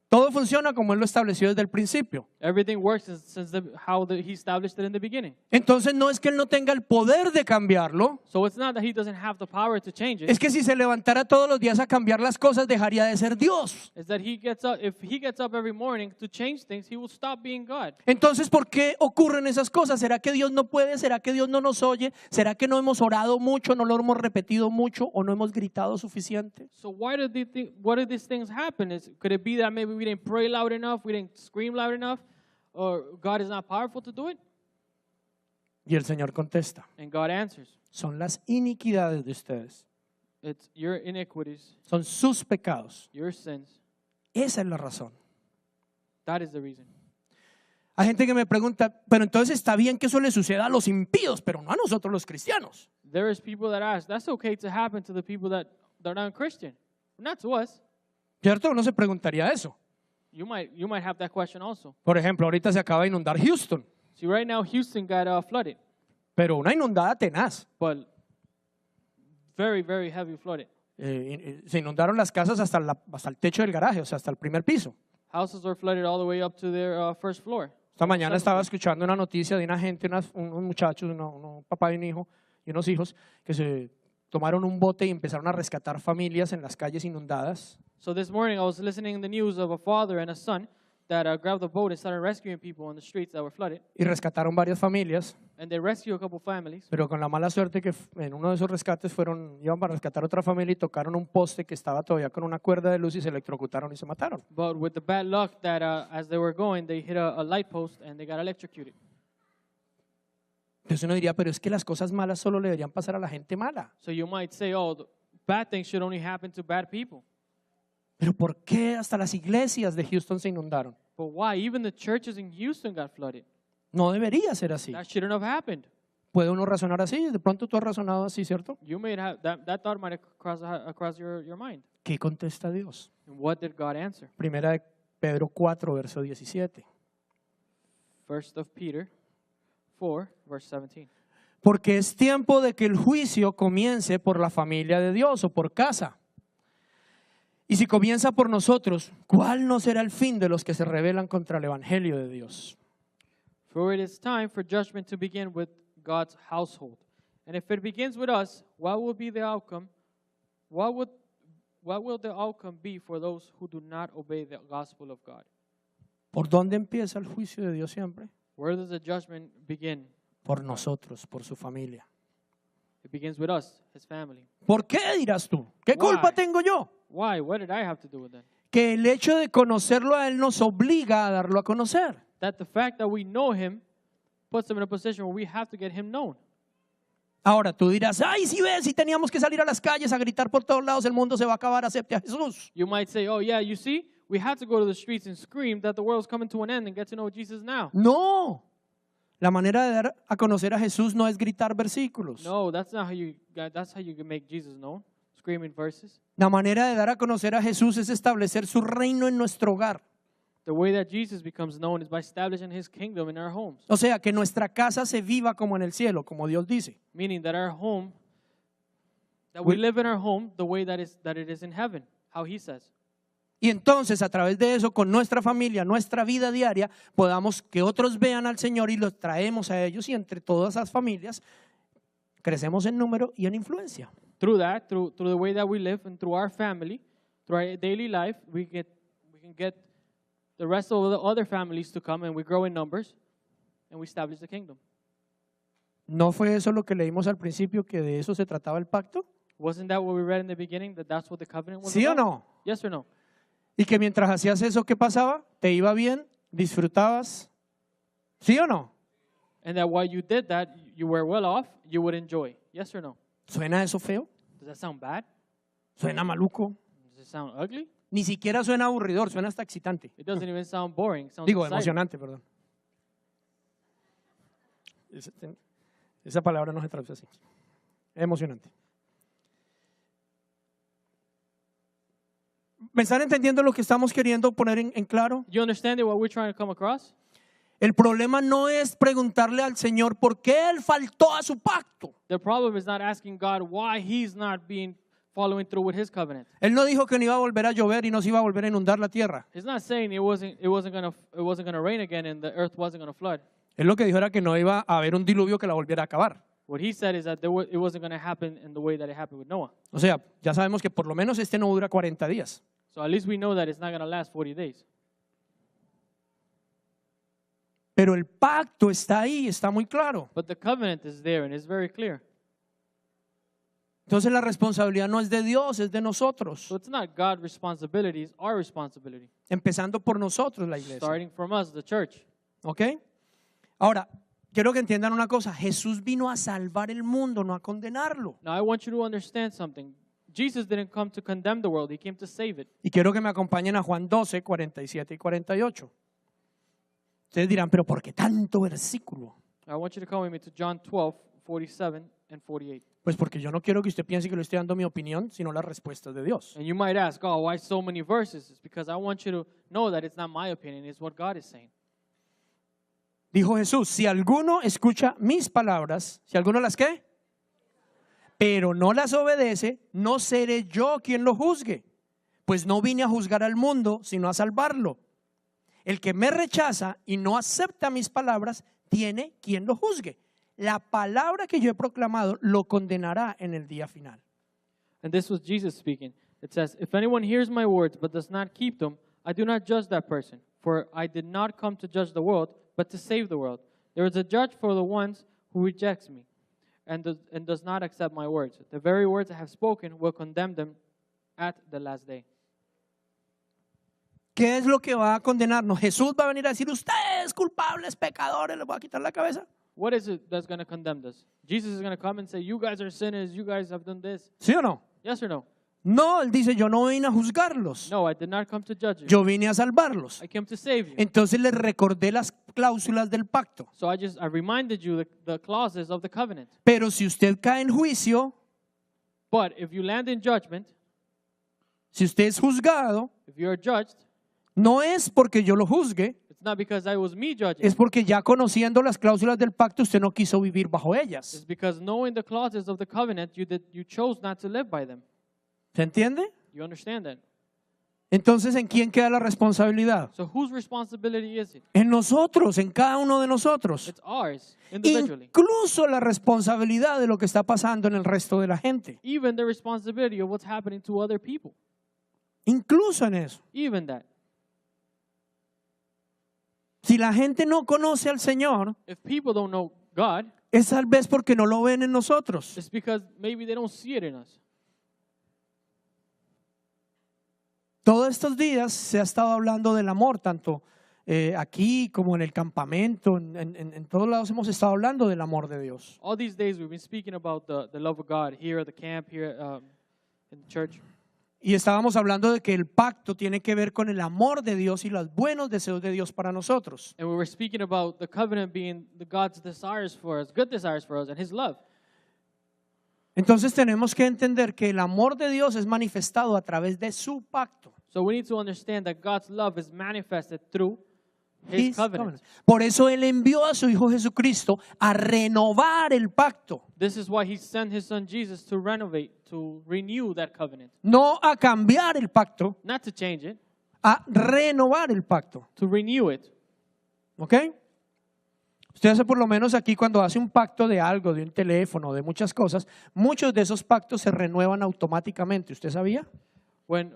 Speaker 2: Todo funciona como Él lo estableció desde el principio.
Speaker 3: Everything works since He established it in the beginning.
Speaker 2: Entonces no es que Él no tenga el poder de cambiarlo.
Speaker 3: So it's not that He doesn't have the power to change it.
Speaker 2: Es que si se levantara todos los días a cambiar las cosas, dejaría de ser Dios.
Speaker 3: It's that He gets up. If He gets up every morning to change things, He will stop being God.
Speaker 2: Entonces, ¿por qué ocurren esas cosas? ¿Será que Dios no puede? ¿Será que Dios no nos oye? ¿Será que no hemos orado mucho, no lo hemos repetido mucho o no hemos gritado suficiente?
Speaker 3: So why do what do these things happen? Could it be that maybe we didn't pray loud enough, we didn't scream loud enough, or God is not powerful to do it?
Speaker 2: Y el Señor contesta,
Speaker 3: And God answers,
Speaker 2: son las iniquidades de ustedes,
Speaker 3: it's your iniquities,
Speaker 2: son sus pecados.
Speaker 3: your sins.
Speaker 2: Esa es la razón.
Speaker 3: That is the reason.
Speaker 2: Hay gente que me pregunta, pero entonces está bien que eso le suceda a los impíos, pero no a nosotros los cristianos.
Speaker 3: There is people that ask, that's okay to happen to the people that are not Christian, not to us.
Speaker 2: ¿Cierto? Uno se preguntaría eso.
Speaker 3: You might have that question also.
Speaker 2: Por ejemplo, ahorita se acaba de inundar Houston,
Speaker 3: See, right now Houston got flooded,
Speaker 2: pero una inundada tenaz.
Speaker 3: but very, very heavy flooded.
Speaker 2: Se inundaron las casas hasta el techo del garaje, o sea, hasta el primer piso.
Speaker 3: Houses were flooded all the way up to their first floor.
Speaker 2: Esta mañana estaba escuchando una noticia de una gente, unos muchachos, un papá y un hijo y unos hijos que se tomaron un bote y empezaron a rescatar familias en las calles inundadas.
Speaker 3: So this morning I was listening to the news of a father and a son that grabbed the boat and started rescuing people on the streets that were flooded.
Speaker 2: y rescataron varias familias,
Speaker 3: And they rescued a couple families.
Speaker 2: pero con la mala suerte que en uno de esos rescates iban para rescatar otra familia y tocaron un poste que estaba todavía con una cuerda de luz y se electrocutaron y se mataron.
Speaker 3: But with the bad luck that as they were going, they hit a light post and they got electrocuted.
Speaker 2: Entonces uno diría, pero es que las cosas malas solo le deberían pasar a la gente mala.
Speaker 3: So you might say, oh, the bad things should only happen to bad people.
Speaker 2: Pero ¿por qué hasta las iglesias de Houston se inundaron?
Speaker 3: But why? Even the churches in Houston got flooded.
Speaker 2: No debería ser así.
Speaker 3: That shouldn't have happened.
Speaker 2: ¿Puede uno razonar así? De pronto tú has razonado así, ¿cierto?
Speaker 3: You may have that thought might have crossed your mind.
Speaker 2: ¿Qué contesta Dios?
Speaker 3: And what did God answer?
Speaker 2: Primera de Pedro 4, verso 17.
Speaker 3: First of Peter 4, verse 17.
Speaker 2: Porque es tiempo de que el juicio comience por la familia de Dios o por casa. Y si comienza por nosotros, ¿cuál no será el fin de los que se rebelan contra el evangelio de Dios?
Speaker 3: For it is time for judgment to begin with God's household. And if it begins with us, what will be the outcome? What will the outcome be for those who do not obey the gospel of God?
Speaker 2: ¿Por dónde empieza el juicio de Dios siempre?
Speaker 3: Where does the judgment begin?
Speaker 2: Por nosotros, por su familia.
Speaker 3: It begins with us, his family.
Speaker 2: ¿Por qué dirás tú? ¿Qué
Speaker 3: Why?
Speaker 2: culpa tengo yo?
Speaker 3: Why? What did I have to do with that?
Speaker 2: Que el hecho de conocerlo a Él nos obliga a darlo a conocer.
Speaker 3: That the fact that we know him puts him in a position where we have to get him known.
Speaker 2: Ahora tú dirás, ay, si ves, si teníamos que salir a las calles a gritar por todos lados, el mundo se va a acabar, acepte a Jesús.
Speaker 3: You might say, oh yeah, you see, we had to go to the streets and scream that the world's coming to an end and get to know Jesus now.
Speaker 2: No, la manera de dar a conocer a Jesús no es gritar versículos.
Speaker 3: No, that's not how that's how you can make Jesus known. Screaming verses.
Speaker 2: La manera de dar a conocer a Jesús es establecer su reino en nuestro hogar.
Speaker 3: The way that Jesus becomes known is by establishing his kingdom in our homes.
Speaker 2: O sea, que nuestra casa se viva como en el cielo, como Dios dice.
Speaker 3: Meaning that our home, that we live in our home the way that it is in heaven, how he says.
Speaker 2: Y entonces, a través de eso, con nuestra familia, nuestra vida diaria, podamos que otros vean al Señor y los traemos a ellos y entre todas las familias crecemos en número y en influencia.
Speaker 3: Through that, through the way that we live and through our family, through our daily life, we can get the rest of the other families to come and we grow in numbers and we establish the kingdom.
Speaker 2: ¿No fue eso lo que leímos al principio, que de eso se trataba el pacto?
Speaker 3: Wasn't that what we read in the beginning, that that's what the covenant was
Speaker 2: ¿Sí o
Speaker 3: about?
Speaker 2: no?
Speaker 3: Yes or no?
Speaker 2: Y que mientras hacías eso, ¿qué pasaba? ¿Te iba bien? ¿Disfrutabas? ¿Sí o no?
Speaker 3: And that while you did that, you were well off, you would enjoy. Yes or no?
Speaker 2: ¿Suena eso feo?
Speaker 3: Does that sound bad?
Speaker 2: ¿Suena maluco?
Speaker 3: Does it sound ugly?
Speaker 2: Ni siquiera suena aburridor, suena hasta excitante.
Speaker 3: It doesn't even sound boring. It sounds
Speaker 2: Digo,
Speaker 3: exciting.
Speaker 2: emocionante, perdón. Esa palabra no se traduce así. Emocionante. ¿Me están entendiendo lo que estamos queriendo poner en claro?
Speaker 3: You understand what we're trying to come across?
Speaker 2: El problema no es preguntarle al Señor por qué Él faltó a su pacto.
Speaker 3: The problem is not asking God why he's not following through with his covenant.
Speaker 2: Él no dijo que no iba a volver a llover y no se iba a volver a inundar la tierra.
Speaker 3: He's not saying it wasn't gonna rain again and the earth wasn't gonna flood.
Speaker 2: Él lo que dijo era que no iba a haber un diluvio que la volviera a acabar.
Speaker 3: What he said is that it wasn't gonna happen in the way that it happened with Noah.
Speaker 2: O sea, ya sabemos que por lo menos este no dura 40 días.
Speaker 3: So at least we know that it's not gonna last 40 days.
Speaker 2: Pero el pacto está ahí, está muy claro.
Speaker 3: But the covenant is there and it's very clear.
Speaker 2: Entonces la responsabilidad no es de Dios, es de nosotros.
Speaker 3: So it's not God's responsibility, it's our responsibility.
Speaker 2: Empezando por nosotros, la iglesia.
Speaker 3: Starting from us, the church.
Speaker 2: ¿Ok? Ahora, quiero que entiendan una cosa. Jesús vino a salvar el mundo, no a condenarlo.
Speaker 3: Now I want you to understand something. Jesus didn't come to condemn the world, he came to save it.
Speaker 2: Y quiero que me acompañen a Juan 12, 47 y 48. Ustedes dirán, pero ¿por qué tanto versículo?
Speaker 3: I want you to come with me to John 12, 47 and 48.
Speaker 2: Pues porque yo no quiero que usted piense que le estoy dando mi opinión, sino las respuestas de Dios.
Speaker 3: And you might ask, oh, why so many verses? It's because I want you to know that it's not my opinion, it's what God is saying.
Speaker 2: Dijo Jesús, si alguno escucha mis palabras, si alguno las ¿qué? Pero no las obedece, no seré yo quien lo juzgue, pues no vine a juzgar al mundo, sino a salvarlo. El que me rechaza y no acepta mis palabras, tiene quien lo juzgue. La palabra que yo he proclamado lo condenará en el día final.
Speaker 3: And this was Jesus speaking. It says, if anyone hears my words but does not keep them, I do not judge that person. For I did not come to judge the world, but to save the world. There is a judge for the ones who rejects me and does not accept my words. The very words I have spoken will condemn them at the last day.
Speaker 2: ¿Qué es lo que va a condenarnos? Jesús va a venir a decir, ustedes culpables, pecadores, les voy a quitar la cabeza.
Speaker 3: What is it that's going to condemn us? Jesus is going to come and say, you guys are sinners, you guys have done this.
Speaker 2: ¿Sí o no?
Speaker 3: Yes or no?
Speaker 2: No, él dice, yo no vine a juzgarlos,
Speaker 3: No, I did not come to judge you.
Speaker 2: yo vine a salvarlos.
Speaker 3: I came to save you.
Speaker 2: Entonces les recordé las cláusulas del pacto.
Speaker 3: So I reminded you the clauses of the covenant.
Speaker 2: Pero si usted cae en juicio,
Speaker 3: But if you land in judgment,
Speaker 2: si usted es juzgado,
Speaker 3: if you are judged,
Speaker 2: no es porque yo lo juzgue,
Speaker 3: it's not because I was me judging.
Speaker 2: es porque ya conociendo las cláusulas del pacto usted no quiso vivir bajo
Speaker 3: It's
Speaker 2: ellas.
Speaker 3: because knowing the clauses of the covenant, you chose not to live by them.
Speaker 2: ¿Se entiende?
Speaker 3: You understand that?
Speaker 2: Entonces, ¿en quién queda la responsabilidad?
Speaker 3: So whose responsibility is it?
Speaker 2: En nosotros, en cada uno de nosotros.
Speaker 3: It's ours, individually.
Speaker 2: Incluso la responsabilidad de lo que está pasando en el resto de la gente.
Speaker 3: Even the responsibility of what's happening to other people.
Speaker 2: Incluso en eso.
Speaker 3: Even that.
Speaker 2: Si la gente no conoce al Señor,
Speaker 3: If people don't know God,
Speaker 2: es tal vez porque no lo ven en nosotros.
Speaker 3: it's because maybe they don't see it in us.
Speaker 2: Todos estos días se ha estado hablando del amor, tanto aquí como en el campamento, en todos lados hemos estado hablando del amor de Dios.
Speaker 3: All these days we've been speaking about the love of God here at the camp, here in the church.
Speaker 2: Y estábamos hablando de que el pacto tiene que ver con el amor de Dios y los buenos deseos de Dios para nosotros.
Speaker 3: And we were speaking about the covenant being God's desires for us, good desires for us, and His love.
Speaker 2: Entonces tenemos que entender que el amor de Dios es manifestado a través de su pacto.
Speaker 3: So we need to understand that God's love is manifested through His
Speaker 2: His
Speaker 3: covenant.
Speaker 2: covenant. Por eso Él envió a su Hijo Jesucristo a renovar el pacto,
Speaker 3: This is why He sent His Son Jesus to renew that covenant.
Speaker 2: no a cambiar el pacto,
Speaker 3: Not to change it,
Speaker 2: a renovar el pacto.
Speaker 3: to renew it.
Speaker 2: ¿Ok? Usted hace por lo menos aquí cuando hace un pacto de algo, de un teléfono, de muchas cosas, muchos de esos pactos se renuevan automáticamente. ¿Usted sabía?
Speaker 3: When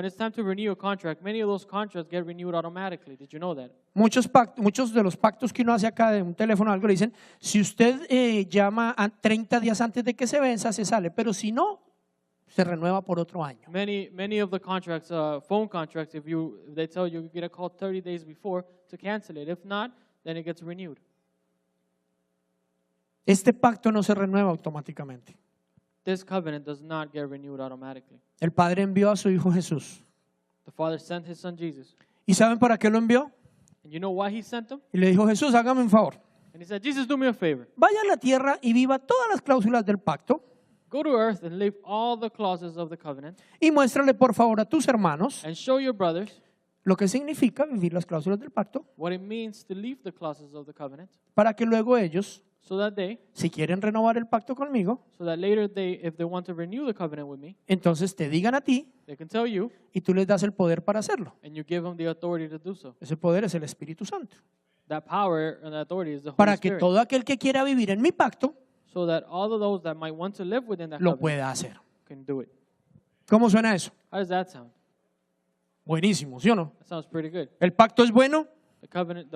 Speaker 3: it's time to renew a contract, many of those contracts get renewed automatically. Did you know that?
Speaker 2: Muchos de los pactos que uno hace acá de un teléfono, algo le dicen, si usted llama a 30 días antes de que se venza, se sale, pero si no, se renueva por otro año.
Speaker 3: Many of the contracts, phone contracts, if they tell you get a call 30 days before to cancel it. If not, then it gets renewed.
Speaker 2: Este pacto no se renueva automáticamente.
Speaker 3: This covenant does not get renewed automatically.
Speaker 2: El Padre envió a su Hijo Jesús.
Speaker 3: The Father sent His Son Jesus.
Speaker 2: ¿Y saben para qué lo envió?
Speaker 3: And you know why He sent Him?
Speaker 2: Y le dijo, Jesús, hágame un favor.
Speaker 3: And He said, Jesus, do me a favor.
Speaker 2: Vaya a la tierra y viva todas las cláusulas del pacto
Speaker 3: Go to earth and live all the clauses of the covenant
Speaker 2: y muéstrale por favor a tus hermanos
Speaker 3: and show your brothers
Speaker 2: lo que significa vivir las cláusulas del pacto
Speaker 3: what it means to live the clauses of the covenant
Speaker 2: para que luego ellos,
Speaker 3: so that
Speaker 2: si quieren renovar el pacto conmigo,
Speaker 3: later if they want to renew the covenant with me,
Speaker 2: entonces te digan a ti
Speaker 3: they can tell you
Speaker 2: y tú les das el poder para hacerlo.
Speaker 3: and you give them the authority to do so.
Speaker 2: Ese poder es el Espíritu Santo.
Speaker 3: That power and authority is the Holy
Speaker 2: Para que
Speaker 3: Spirit.
Speaker 2: todo aquel que quiera vivir en mi pacto
Speaker 3: So that all of those that might want to live within that
Speaker 2: lo
Speaker 3: covenant
Speaker 2: pueda hacer.
Speaker 3: can do it.
Speaker 2: ¿Cómo suena eso?
Speaker 3: How does that sound?
Speaker 2: Buenísimo, ¿sí o no?
Speaker 3: That sounds pretty good.
Speaker 2: El pacto es bueno.
Speaker 3: The covenant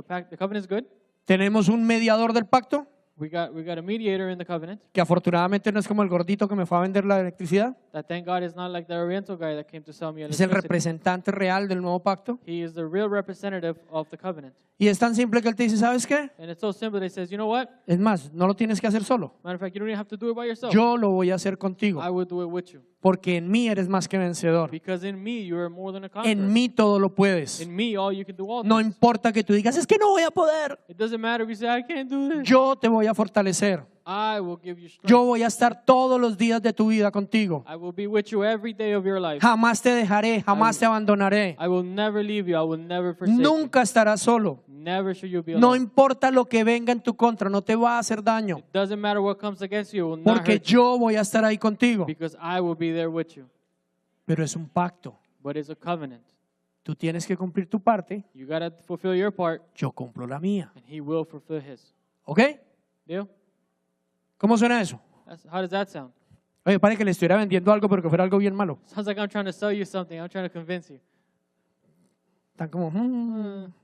Speaker 3: is good.
Speaker 2: Tenemos un mediador del pacto
Speaker 3: We got a mediator in the covenant.
Speaker 2: que afortunadamente no es como el gordito que me fue a vender la electricidad.
Speaker 3: That thank God is not like the Oriental guy that came to sell me
Speaker 2: Es el
Speaker 3: electricity.
Speaker 2: representante real del nuevo pacto.
Speaker 3: He is the real representative of the covenant.
Speaker 2: Y es tan simple que él te dice, ¿sabes qué?
Speaker 3: And it's so simple that he says, you know what?
Speaker 2: Es más, no lo tienes que hacer solo.
Speaker 3: Matter of fact, you don't even have to do it by yourself.
Speaker 2: Yo lo voy a hacer contigo.
Speaker 3: I will do it with you.
Speaker 2: Porque en mí eres más que vencedor.
Speaker 3: Because in me, you are more than a conqueror.
Speaker 2: En mí todo lo puedes.
Speaker 3: In me, all you can do all
Speaker 2: No
Speaker 3: things.
Speaker 2: importa que tú digas, es que no voy a poder.
Speaker 3: It doesn't matter if you say, I can't do this.
Speaker 2: Yo te voy a fortalecer.
Speaker 3: I will give you strength.
Speaker 2: Yo voy a estar todos los días de tu vida contigo.
Speaker 3: I will be with you every day of your life.
Speaker 2: Jamás te dejaré, jamás te abandonaré.
Speaker 3: I will never leave you. I will never forsake you.
Speaker 2: Nunca estarás solo.
Speaker 3: Never should you be
Speaker 2: No
Speaker 3: alone.
Speaker 2: importa lo que venga en tu contra, no te va a hacer daño.
Speaker 3: It doesn't matter what comes against you. It will not
Speaker 2: Porque
Speaker 3: hurt you.
Speaker 2: yo voy a estar ahí contigo.
Speaker 3: Because I will be there with you.
Speaker 2: Pero es un pacto.
Speaker 3: But it's a covenant.
Speaker 2: Tú tienes que cumplir tu parte,
Speaker 3: You got to fulfill your part,
Speaker 2: yo cumplo la mía.
Speaker 3: and He will fulfill His.
Speaker 2: ¿Ok?
Speaker 3: Deal?
Speaker 2: ¿Cómo suena eso?
Speaker 3: How does that sound?
Speaker 2: Oye, parece que le estuviera vendiendo algo, pero que fuera algo bien malo.
Speaker 3: Sounds like I'm trying to sell you something. I'm trying to convince you.
Speaker 2: Están como,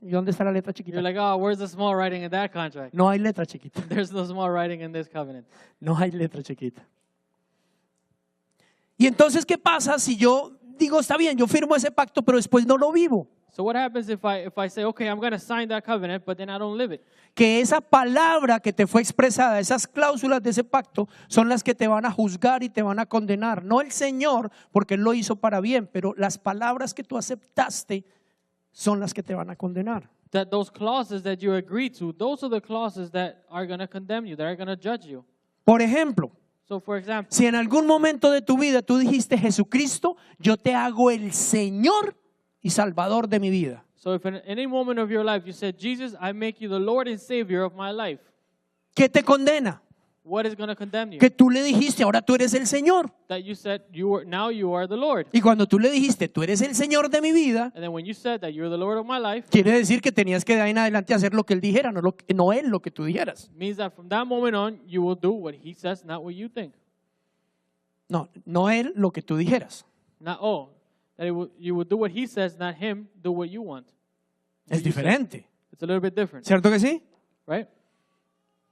Speaker 2: ¿y dónde está la letra chiquita?
Speaker 3: You're like, oh, where's the small writing in that contract?
Speaker 2: No hay letra chiquita.
Speaker 3: There's no small writing in this covenant.
Speaker 2: No hay letra chiquita. Y entonces, ¿qué pasa si yo digo, está bien, yo firmo ese pacto, pero después no lo vivo?
Speaker 3: So what happens if I say, okay, I'm going to sign that covenant, but then I don't live it?
Speaker 2: Que esa palabra que te fue expresada, esas cláusulas de ese pacto, son las que te van a juzgar y te van a condenar. No el Señor, porque Él lo hizo para bien, pero las palabras que tú aceptaste son las que te van a condenar.
Speaker 3: That those clauses that you agreed to, those are the clauses that are going to condemn you, that are going to judge you.
Speaker 2: Por ejemplo,
Speaker 3: So for example,
Speaker 2: si en algún momento de tu vida tú dijiste, Jesucristo, yo te hago el Señor y Salvador de mi vida.
Speaker 3: so if in any moment of your life you said, Jesus, I make you the Lord and Savior of my life,
Speaker 2: ¿Qué te condena?
Speaker 3: what is going to condemn you?
Speaker 2: Que tú le dijiste, ahora tú eres el Señor.
Speaker 3: That you said, now you are the Lord.
Speaker 2: Y cuando tú le dijiste, tú eres el Señor de mi vida,
Speaker 3: And then when you said that you're the Lord of my life,
Speaker 2: quiere decir que tenías que de ahí en adelante hacer lo que Él dijera, no Él lo que tú dijeras.
Speaker 3: means that from that moment on, you will do what he says, not what you think.
Speaker 2: No Él lo que tú dijeras.
Speaker 3: Not that you will do what he says, not him do what you want.
Speaker 2: Es diferente.
Speaker 3: It's a little bit different,
Speaker 2: ¿Cierto que sí?
Speaker 3: right?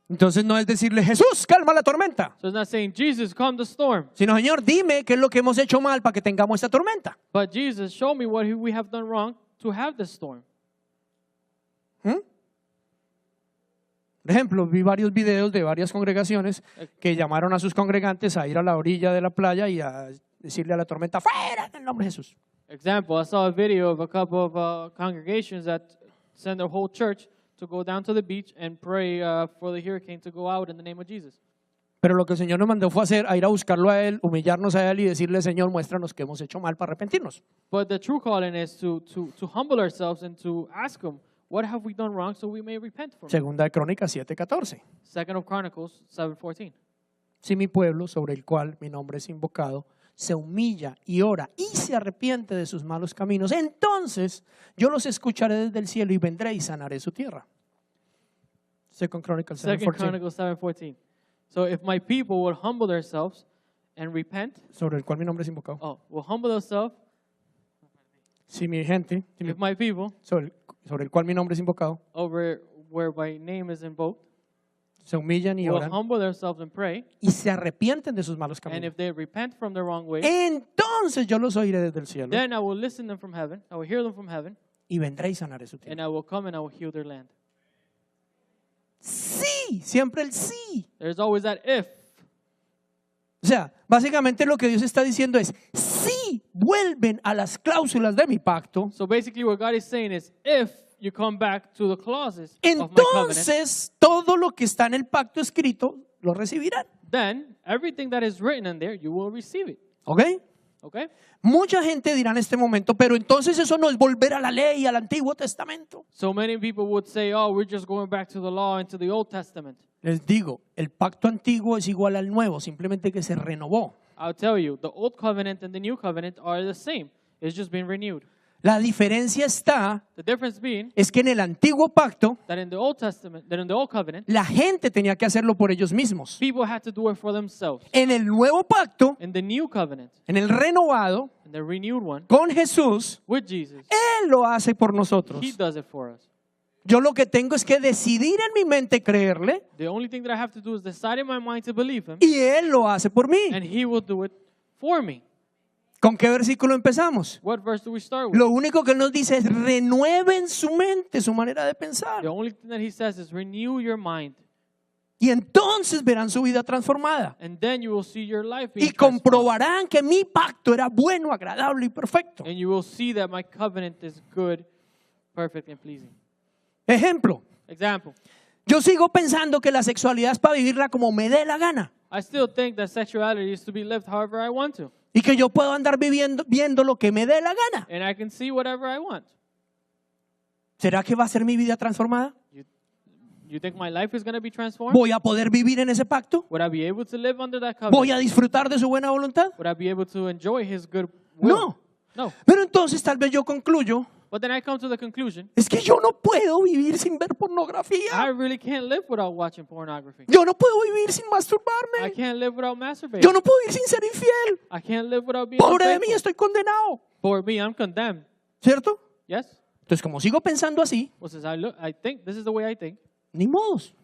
Speaker 2: Entonces no es decirle, Jesús, calma la tormenta.
Speaker 3: So it's not saying, Jesus, calm the storm.
Speaker 2: Sino, Señor, dime qué es lo que hemos hecho mal para que tengamos esta tormenta.
Speaker 3: But Jesus, show me what we have done wrong to have this storm.
Speaker 2: Por ejemplo, vi varios videos de varias congregaciones que llamaron a sus congregantes a ir a la orilla de la playa y a decirle a la tormenta, fuera en el nombre de Jesús.
Speaker 3: Example, I saw a video of a couple of congregations that send their whole church to go down to the beach and pray for the hurricane to go out in the name of Jesus.
Speaker 2: Pero lo que el Señor nos mandó fue a ir a buscarlo a Él, humillarnos a Él y decirle, Señor, muéstranos qué hemos hecho mal para arrepentirnos.
Speaker 3: But the true calling is to humble ourselves and to ask him, what have we done wrong so we may repent from it?
Speaker 2: Segunda de Crónicas 7:14.
Speaker 3: Second of Chronicles 7:14.
Speaker 2: Si mi pueblo, sobre el cual mi nombre es invocado, se humilla y ora y se arrepiente de sus malos caminos, entonces yo los escucharé desde el cielo y vendré y sanaré su tierra. Second Chronicles
Speaker 3: Second
Speaker 2: 7:14.
Speaker 3: Chronicles 7:14. So if my people would humble themselves and repent,
Speaker 2: Sobre el cual mi nombre es invocado.
Speaker 3: will humble themselves,
Speaker 2: Si mi gente,
Speaker 3: if my people,
Speaker 2: sobre el cual mi nombre es invocado,
Speaker 3: over where my name is invoked,
Speaker 2: se humillan y
Speaker 3: will
Speaker 2: oran
Speaker 3: humble themselves and pray,
Speaker 2: y se arrepienten de sus malos
Speaker 3: and
Speaker 2: caminos,
Speaker 3: if they repent from the wrong way,
Speaker 2: entonces yo los oiré desde el cielo
Speaker 3: then I will listen them from heaven, I will hear them from heaven,
Speaker 2: y vendré y sanaré su
Speaker 3: and
Speaker 2: tierra.
Speaker 3: I will come and I will heal their land.
Speaker 2: Sí, siempre el sí.
Speaker 3: There's always that if.
Speaker 2: O sea, básicamente lo que Dios está diciendo es, si vuelven a las cláusulas de mi pacto,
Speaker 3: So basically what God is saying is, if you come back to the clauses of my covenant,
Speaker 2: entonces todo lo que está en el pacto escrito lo recibirán.
Speaker 3: then everything that is written in there, you will receive it.
Speaker 2: ¿Ok?
Speaker 3: Okay?
Speaker 2: Mucha gente dirá en este momento, pero entonces eso no es volver a la ley, al Antiguo Testamento.
Speaker 3: So many people would say, oh, we're just going back to the law and to the Old Testament.
Speaker 2: Les digo, el pacto antiguo es igual al nuevo, simplemente que se renovó.
Speaker 3: I'll tell you, the Old Covenant and the New Covenant are the same. It's just been renewed.
Speaker 2: La diferencia está,
Speaker 3: The difference being
Speaker 2: es que en el antiguo pacto,
Speaker 3: that in the Old Testament, that in the Old Covenant,
Speaker 2: la gente tenía que hacerlo por ellos mismos.
Speaker 3: people had to do it for themselves.
Speaker 2: En el nuevo pacto,
Speaker 3: In the New Covenant,
Speaker 2: en el renovado,
Speaker 3: in the renewed one,
Speaker 2: con Jesús,
Speaker 3: with Jesus,
Speaker 2: Él lo hace por nosotros.
Speaker 3: He does it for us.
Speaker 2: Yo lo que tengo es que decidir en mi mente creerle
Speaker 3: The only thing that I have to do is decide in my mind to believe Him,
Speaker 2: y Él lo hace por mí.
Speaker 3: and He will do it for me.
Speaker 2: ¿Con qué versículo empezamos?
Speaker 3: What verse do we start with?
Speaker 2: Lo único que Él nos dice es renueven su mente, su manera de pensar.
Speaker 3: The only thing that He says is renew your mind,
Speaker 2: Y entonces verán su vida transformada.
Speaker 3: and then you will see your life being
Speaker 2: Y
Speaker 3: transformed.
Speaker 2: comprobarán que mi pacto era bueno, agradable y perfecto.
Speaker 3: And you will see that my covenant is good, perfect, and pleasing.
Speaker 2: Ejemplo,
Speaker 3: Example,
Speaker 2: yo sigo pensando que la sexualidad es para vivirla como me dé la gana.
Speaker 3: I still think that sexuality is to be lived however I want to,
Speaker 2: Y que yo puedo andar viendo lo que me dé la gana.
Speaker 3: and I can see whatever I want.
Speaker 2: ¿Será que va a ser mi vida transformada?
Speaker 3: You think my life is going to be transformed?
Speaker 2: ¿Voy a poder vivir en ese pacto?
Speaker 3: Would I be able to live under that
Speaker 2: ¿Voy
Speaker 3: covenant?
Speaker 2: a disfrutar de su buena voluntad?
Speaker 3: Would I be able to enjoy His good will?
Speaker 2: No.
Speaker 3: No.
Speaker 2: Pero entonces tal vez yo concluyo,
Speaker 3: But then I come to the conclusion,
Speaker 2: es que yo no puedo vivir sin ver
Speaker 3: I
Speaker 2: pornografía.
Speaker 3: really can't live without watching pornography.
Speaker 2: Yo no puedo vivir sin
Speaker 3: I
Speaker 2: masturbarme.
Speaker 3: can't live without masturbating.
Speaker 2: Yo no puedo vivir sin ser infiel.
Speaker 3: I can't live without being
Speaker 2: Pobre de mí,
Speaker 3: unfaithful.
Speaker 2: estoy condenado.
Speaker 3: For me, I'm condemned.
Speaker 2: ¿Cierto?
Speaker 3: Yes?
Speaker 2: Entonces, como sigo pensando así,
Speaker 3: Well, since I think this is the way I think,
Speaker 2: ni modos.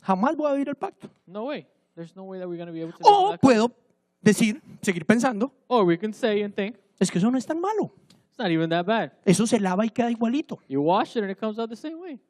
Speaker 2: Jamás voy a vivir el pacto.
Speaker 3: no way. There's no way that we're going to be able to live in
Speaker 2: O
Speaker 3: that covenant.
Speaker 2: puedo decir, seguir pensando,
Speaker 3: Or we can say and think,
Speaker 2: es que eso no es tan malo.
Speaker 3: it's not even that bad.
Speaker 2: Eso se lava y queda igualito.
Speaker 3: You wash it and it comes out the same way.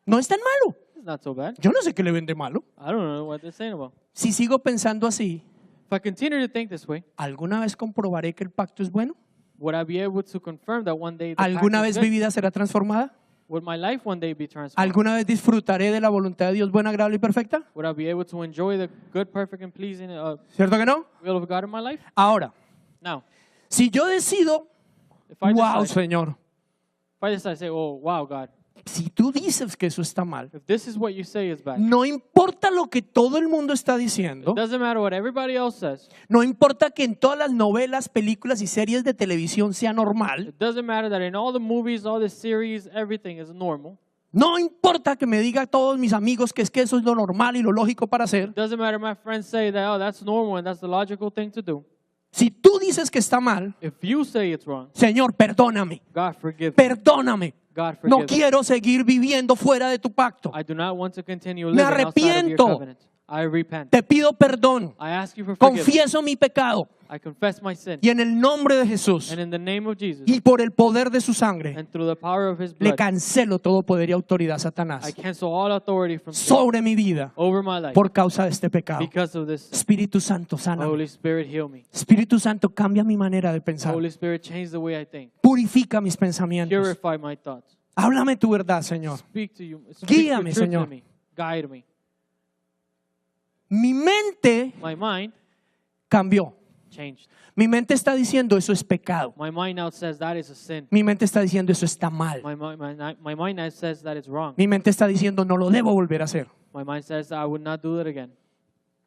Speaker 2: No es tan malo.
Speaker 3: It's not so bad.
Speaker 2: Yo no sé qué le ven de malo.
Speaker 3: I don't know what they're saying about.
Speaker 2: Si sigo pensando así,
Speaker 3: If I continue to think this way,
Speaker 2: ¿alguna vez comprobaré que el pacto es bueno?
Speaker 3: would I be able to confirm that one day the pact
Speaker 2: ¿Alguna
Speaker 3: is
Speaker 2: vez
Speaker 3: good?
Speaker 2: mi vida será transformada?
Speaker 3: Would my life one day be transformed?
Speaker 2: ¿Alguna vez disfrutaré de la voluntad de Dios buena, agradable y perfecta?
Speaker 3: Would I be able to enjoy the good, perfect, and pleasing
Speaker 2: ¿Cierto que no?
Speaker 3: will of God in my life?
Speaker 2: Ahora,
Speaker 3: Now,
Speaker 2: si yo decido,
Speaker 3: if I
Speaker 2: wow,
Speaker 3: decide,
Speaker 2: Señor,
Speaker 3: say, oh, wow, God,
Speaker 2: si tú dices que eso está mal,
Speaker 3: if this is what you say is bad,
Speaker 2: no importa lo que todo el mundo está diciendo,
Speaker 3: it doesn't matter what everybody else says.
Speaker 2: no importa que en todas las novelas, películas y series de televisión sea normal,
Speaker 3: It doesn't matter that in all the movies, all the series, everything is normal.
Speaker 2: no importa que me diga a todos mis amigos que es que eso es lo normal y lo lógico para hacer,
Speaker 3: It doesn't matter my friends say that, oh, that's normal and that's the logical thing to do.
Speaker 2: si tú dices que está mal,
Speaker 3: If you say it's wrong,
Speaker 2: Señor, perdóname,
Speaker 3: God forgive me.
Speaker 2: perdóname,
Speaker 3: God forgive
Speaker 2: no
Speaker 3: me.
Speaker 2: quiero seguir viviendo fuera de tu pacto,
Speaker 3: I do not want to continue
Speaker 2: Me
Speaker 3: living outside of your
Speaker 2: arrepiento.
Speaker 3: covenant. I repent.
Speaker 2: te pido perdón,
Speaker 3: I ask you for forgiveness.
Speaker 2: confieso mi pecado
Speaker 3: I confess my sin.
Speaker 2: y en el nombre de Jesús
Speaker 3: And in the name of Jesus,
Speaker 2: y por el poder de su sangre,
Speaker 3: and through the power of His
Speaker 2: le
Speaker 3: blood,
Speaker 2: cancelo todo poder y autoridad a
Speaker 3: I
Speaker 2: Satanás
Speaker 3: cancel all authority from sin
Speaker 2: sobre mi vida
Speaker 3: over my life
Speaker 2: por causa de este pecado.
Speaker 3: because of this.
Speaker 2: Espíritu Santo, sana.
Speaker 3: Holy Spirit, heal me.
Speaker 2: Espíritu Santo, cambia mi manera de pensar.
Speaker 3: Holy Spirit, change the way I think.
Speaker 2: Purifica mis pensamientos.
Speaker 3: Purify my thoughts.
Speaker 2: Háblame tu verdad, Señor.
Speaker 3: Speak to you. Speak
Speaker 2: Guíame,
Speaker 3: your truth
Speaker 2: Señor.
Speaker 3: to me. Guide me.
Speaker 2: Mi mente
Speaker 3: My mind
Speaker 2: cambió.
Speaker 3: changed.
Speaker 2: Mi mente está diciendo eso es pecado.
Speaker 3: My mind now says that is a sin.
Speaker 2: Mi mente está diciendo eso está mal.
Speaker 3: My mind now says that it's wrong.
Speaker 2: Mi mente está diciendo no lo debo volver a hacer.
Speaker 3: My mind says that I would not do it again.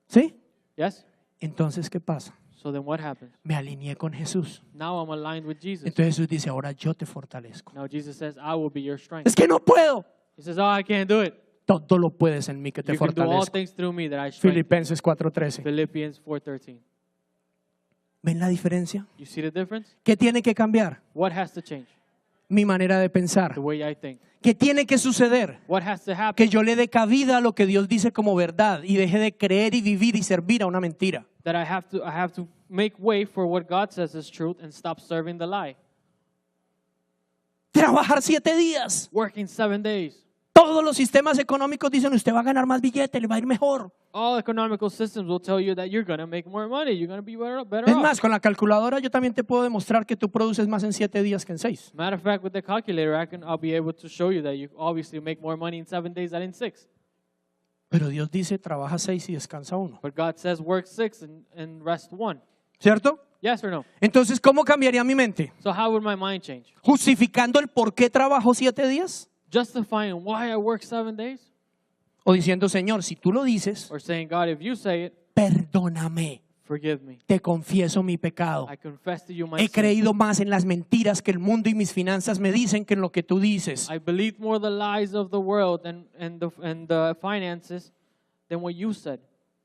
Speaker 2: ¿Sí?
Speaker 3: Yes?
Speaker 2: Entonces, ¿qué pasa?
Speaker 3: So then what happens?
Speaker 2: Me alineé con Jesús.
Speaker 3: Now I'm aligned with Jesus.
Speaker 2: Entonces Jesús dice, ahora yo te fortalezco.
Speaker 3: Now Jesus says, I will be your strength.
Speaker 2: Es que no puedo.
Speaker 3: He says, oh, I can't do it.
Speaker 2: Todo lo puedes en mí que te
Speaker 3: You can do all
Speaker 2: fortalezco.
Speaker 3: things through me that I strengthen.
Speaker 2: Filipenses 4:13.
Speaker 3: Philippians 4:13.
Speaker 2: ¿Ven la diferencia?
Speaker 3: You see the difference?
Speaker 2: ¿Qué tiene que cambiar?
Speaker 3: What has to change?
Speaker 2: Mi manera de pensar.
Speaker 3: The way I think.
Speaker 2: ¿Qué tiene que suceder?
Speaker 3: What has to happen?
Speaker 2: Que yo le dé cabida a lo que Dios dice como verdad y deje de creer y vivir y servir a una mentira.
Speaker 3: That I have to make way for what God says is truth and stop serving the lie.
Speaker 2: Trabajar 7 días.
Speaker 3: Working 7 days.
Speaker 2: Todos los sistemas económicos dicen usted va a ganar más billete, le va a ir mejor.
Speaker 3: All economical systems will tell you that you're going to make more money. You're going to be better
Speaker 2: Es
Speaker 3: off.
Speaker 2: más, con la calculadora yo también te puedo demostrar que tú produces más en 7 días que en 6.
Speaker 3: Matter of fact, with the calculator, I'll be able to show you that you obviously make more money in 7 days than in 6.
Speaker 2: Pero Dios dice trabaja 6 y descansa 1.
Speaker 3: But God says work 6 and rest 1.
Speaker 2: ¿Cierto?
Speaker 3: Yes or no?
Speaker 2: Entonces, ¿cómo cambiaría mi mente?
Speaker 3: So how would my mind change?
Speaker 2: ¿Justificando el por qué trabajo 7 días?
Speaker 3: Justifying why I work 7 days?
Speaker 2: O diciendo, Señor, si tú lo dices,
Speaker 3: Or saying, God, if you say it,
Speaker 2: perdóname,
Speaker 3: forgive me.
Speaker 2: te confieso mi pecado.
Speaker 3: I confess to you my
Speaker 2: He
Speaker 3: sin.
Speaker 2: creído más en las mentiras que el mundo y mis finanzas me dicen que en lo que tú dices.
Speaker 3: I believed more the lies of the world and the finances than what you said.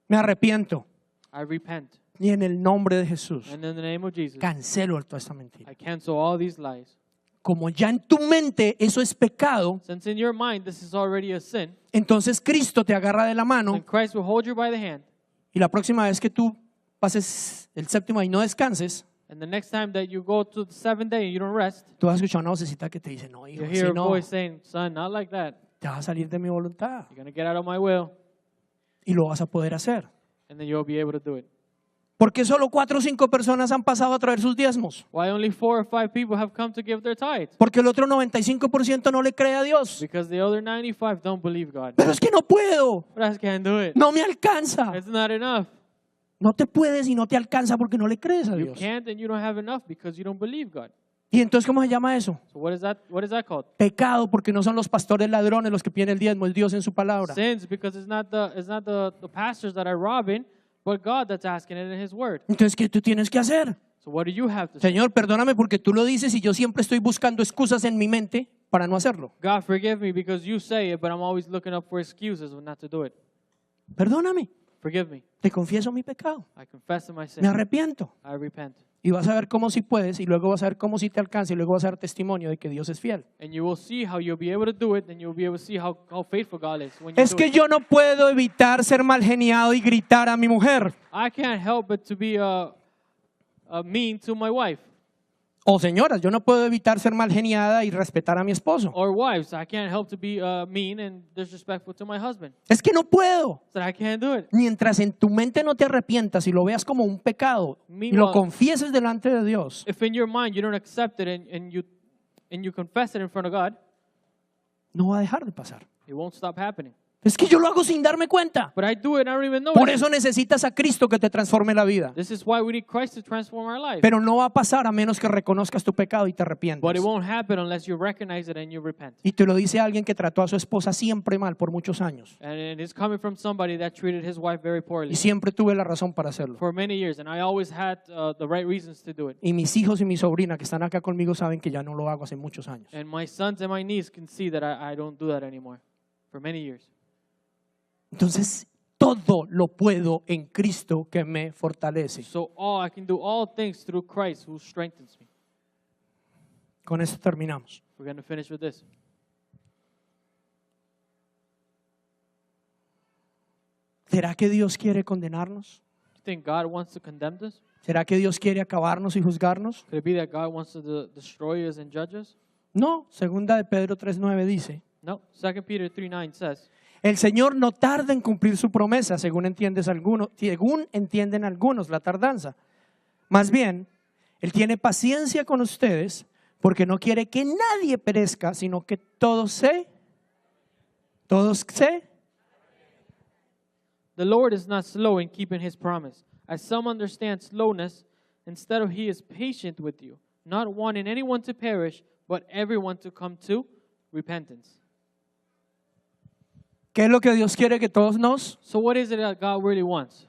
Speaker 2: Me arrepiento.
Speaker 3: I repent.
Speaker 2: Y en el nombre de Jesús,
Speaker 3: And in the name of Jesus,
Speaker 2: cancelo toda esta mentira.
Speaker 3: I cancel all these lies.
Speaker 2: Como ya en tu mente eso es pecado,
Speaker 3: Since in your mind this is already a sin,
Speaker 2: entonces Cristo te agarra de la
Speaker 3: then
Speaker 2: mano
Speaker 3: Christ will hold you by the hand.
Speaker 2: y la próxima vez que tú pases el séptimo y no descanses,
Speaker 3: And the next time that you go to the 7th day and you don't rest,
Speaker 2: tú vas a escuchar una vocecita que te dice, no, hijo,
Speaker 3: you
Speaker 2: así
Speaker 3: hear a
Speaker 2: no,
Speaker 3: voice saying, son, not like that.
Speaker 2: te vas a salir de mi voluntad
Speaker 3: You're going to get out of my will.
Speaker 2: y lo vas a poder hacer.
Speaker 3: And then you'll be able to do it.
Speaker 2: ¿Por qué solo 4 o 5 personas han pasado a traer sus diezmos?
Speaker 3: Why only 4 or 5 people have come to give their tithes?
Speaker 2: Porque el otro 95% no le cree a Dios.
Speaker 3: Because the other 95 don't believe God.
Speaker 2: Pero es que no puedo,
Speaker 3: But I can't do it.
Speaker 2: no me alcanza.
Speaker 3: It's not enough.
Speaker 2: No te puedes y no te alcanza porque no le crees a
Speaker 3: You
Speaker 2: Dios.
Speaker 3: can't and you don't have enough because you don't believe God.
Speaker 2: ¿Y entonces cómo se llama eso?
Speaker 3: So what is that called?
Speaker 2: Pecado, porque no son los pastores ladrones los que piden el diezmo, es Dios en su palabra.
Speaker 3: Sins, because it's not the pastors that are robbing, but God that's asking it in His Word.
Speaker 2: Entonces, ¿qué tú tienes que hacer?
Speaker 3: So what do you have to say?
Speaker 2: Señor, perdóname porque tú lo dices y yo siempre estoy buscando excusas en mi mente para no hacerlo.
Speaker 3: God, forgive me because you say it, but I'm always looking up for excuses not to do it.
Speaker 2: Perdóname,
Speaker 3: Forgive me.
Speaker 2: te confieso mi pecado,
Speaker 3: I confess to my sin.
Speaker 2: me arrepiento.
Speaker 3: I repent.
Speaker 2: Y vas a ver cómo si puedes, y luego vas a ver cómo si te alcanza, y luego vas a dar testimonio de que Dios es fiel.
Speaker 3: And you will see how you'll be able to do it, and you'll be able to see how faithful God is when you
Speaker 2: Es
Speaker 3: do
Speaker 2: que
Speaker 3: it.
Speaker 2: yo no puedo evitar ser mal geniado y gritar a mi mujer.
Speaker 3: I can't help but to be mean to my wife.
Speaker 2: O señoras, yo no puedo evitar ser mal geniada y respetar a mi esposo.
Speaker 3: Or wives, I can't help to be mean and disrespectful to my husband.
Speaker 2: Es que no puedo.
Speaker 3: So I can't do it.
Speaker 2: Mientras en tu mente no te arrepientas y lo veas como un pecado y lo confieses delante de Dios,
Speaker 3: If in your mind you don't accept it and you confess it in front of God,
Speaker 2: no va a dejar de pasar.
Speaker 3: it won't stop happening.
Speaker 2: Es que yo lo hago sin darme cuenta.
Speaker 3: But I do it, and I don't even know
Speaker 2: Por
Speaker 3: it.
Speaker 2: eso necesitas a Cristo que te transforme la vida.
Speaker 3: This is why we need Christ to transform our life.
Speaker 2: Pero no va a pasar a menos que reconozcas tu pecado y te arrepientas.
Speaker 3: But it won't happen unless you recognize it and you repent.
Speaker 2: Y te lo dice alguien que trató a su esposa siempre mal por muchos años.
Speaker 3: And it's coming from somebody that treated his wife very poorly
Speaker 2: Y siempre tuve la razón para hacerlo.
Speaker 3: for many years, and I always had the right reasons to do it.
Speaker 2: Y mis hijos y mi sobrina que están acá conmigo saben que ya no lo hago hace muchos años.
Speaker 3: And my sons and my niece can see that I don't do that anymore for many years.
Speaker 2: Entonces, todo lo puedo en Cristo que me fortalece.
Speaker 3: So I can do all things through Christ who strengthens me.
Speaker 2: Con esto terminamos.
Speaker 3: We're going to finish with this.
Speaker 2: ¿Será que Dios quiere condenarnos?
Speaker 3: You think God wants to condemn us?
Speaker 2: ¿Será que Dios quiere acabarnos y juzgarnos?
Speaker 3: Could it be that God wants to destroy us and judge us?
Speaker 2: No, segunda de Pedro 3:9 dice,
Speaker 3: No. 2 Peter 3:9 says,
Speaker 2: el Señor no tarda en cumplir su promesa, según entienden algunos la tardanza. Más bien, Él tiene paciencia con ustedes porque no quiere que nadie perezca, sino que todos se.
Speaker 3: the Lord is not slow in keeping his promise, as some understand slowness. Instead of he is patient with you, not wanting anyone to perish, but everyone to come to repentance.
Speaker 2: ¿Qué es lo que Dios quiere que todos nos?
Speaker 3: So what is it that God really wants?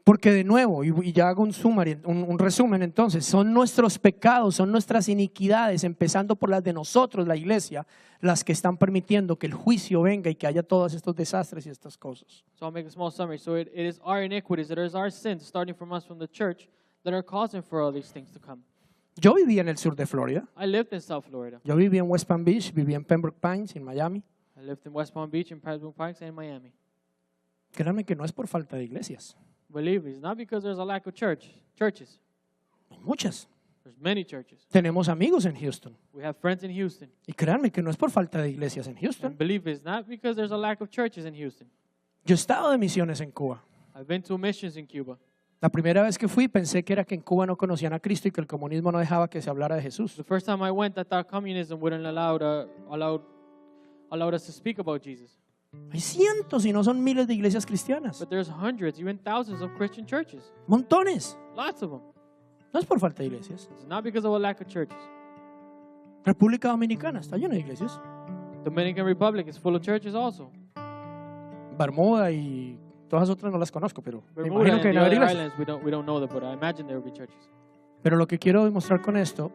Speaker 2: Porque de nuevo, y ya hago un resumen entonces, son nuestros pecados, son nuestras iniquidades, empezando por las de nosotros, la iglesia, las que están permitiendo que el juicio venga y que haya todos estos desastres y estas cosas.
Speaker 3: So I'll make a small summary. So it is our iniquities, it is our sins, starting from us, from the church, that are causing for all these things to come.
Speaker 2: Yo vivía en el sur de Florida,
Speaker 3: I lived in South Florida.
Speaker 2: yo vivía en West Palm Beach, vivía en Pembroke Pines, en Miami.
Speaker 3: I lived in West Palm Beach, in Pembroke Pines, and in Miami.
Speaker 2: Créanme que no es por falta de iglesias,
Speaker 3: Believe me, it's not because there's a lack of churches.
Speaker 2: muchas.
Speaker 3: There's many churches.
Speaker 2: Tenemos amigos en Houston
Speaker 3: We have friends in Houston.
Speaker 2: y créanme que no es por falta de iglesias en Houston.
Speaker 3: And believe me, it's not because there's a lack of churches in Houston.
Speaker 2: Yo he estado de misiones en Cuba.
Speaker 3: I've been to missions in Cuba.
Speaker 2: La primera vez que fui pensé que era que en Cuba no conocían a Cristo y que el comunismo no dejaba que se hablara de Jesús.
Speaker 3: The first time I went, I thought communism wouldn't allow us to speak about Jesus.
Speaker 2: Hay cientos y no son miles de iglesias cristianas.
Speaker 3: But there's hundreds, even thousands of Christian churches.
Speaker 2: Montones.
Speaker 3: Lots of them.
Speaker 2: No es por falta de iglesias.
Speaker 3: It's not because of a lack of churches.
Speaker 2: República Dominicana está llena de iglesias.
Speaker 3: Dominican Republic is full of churches also.
Speaker 2: Bermuda y todas las otras no las conozco, pero me
Speaker 3: Bermuda
Speaker 2: imagino
Speaker 3: and
Speaker 2: que
Speaker 3: the
Speaker 2: debe haber
Speaker 3: other
Speaker 2: iglesias.
Speaker 3: islands, we don't know that, but I imagine there will be churches.
Speaker 2: Pero lo que quiero demostrar con esto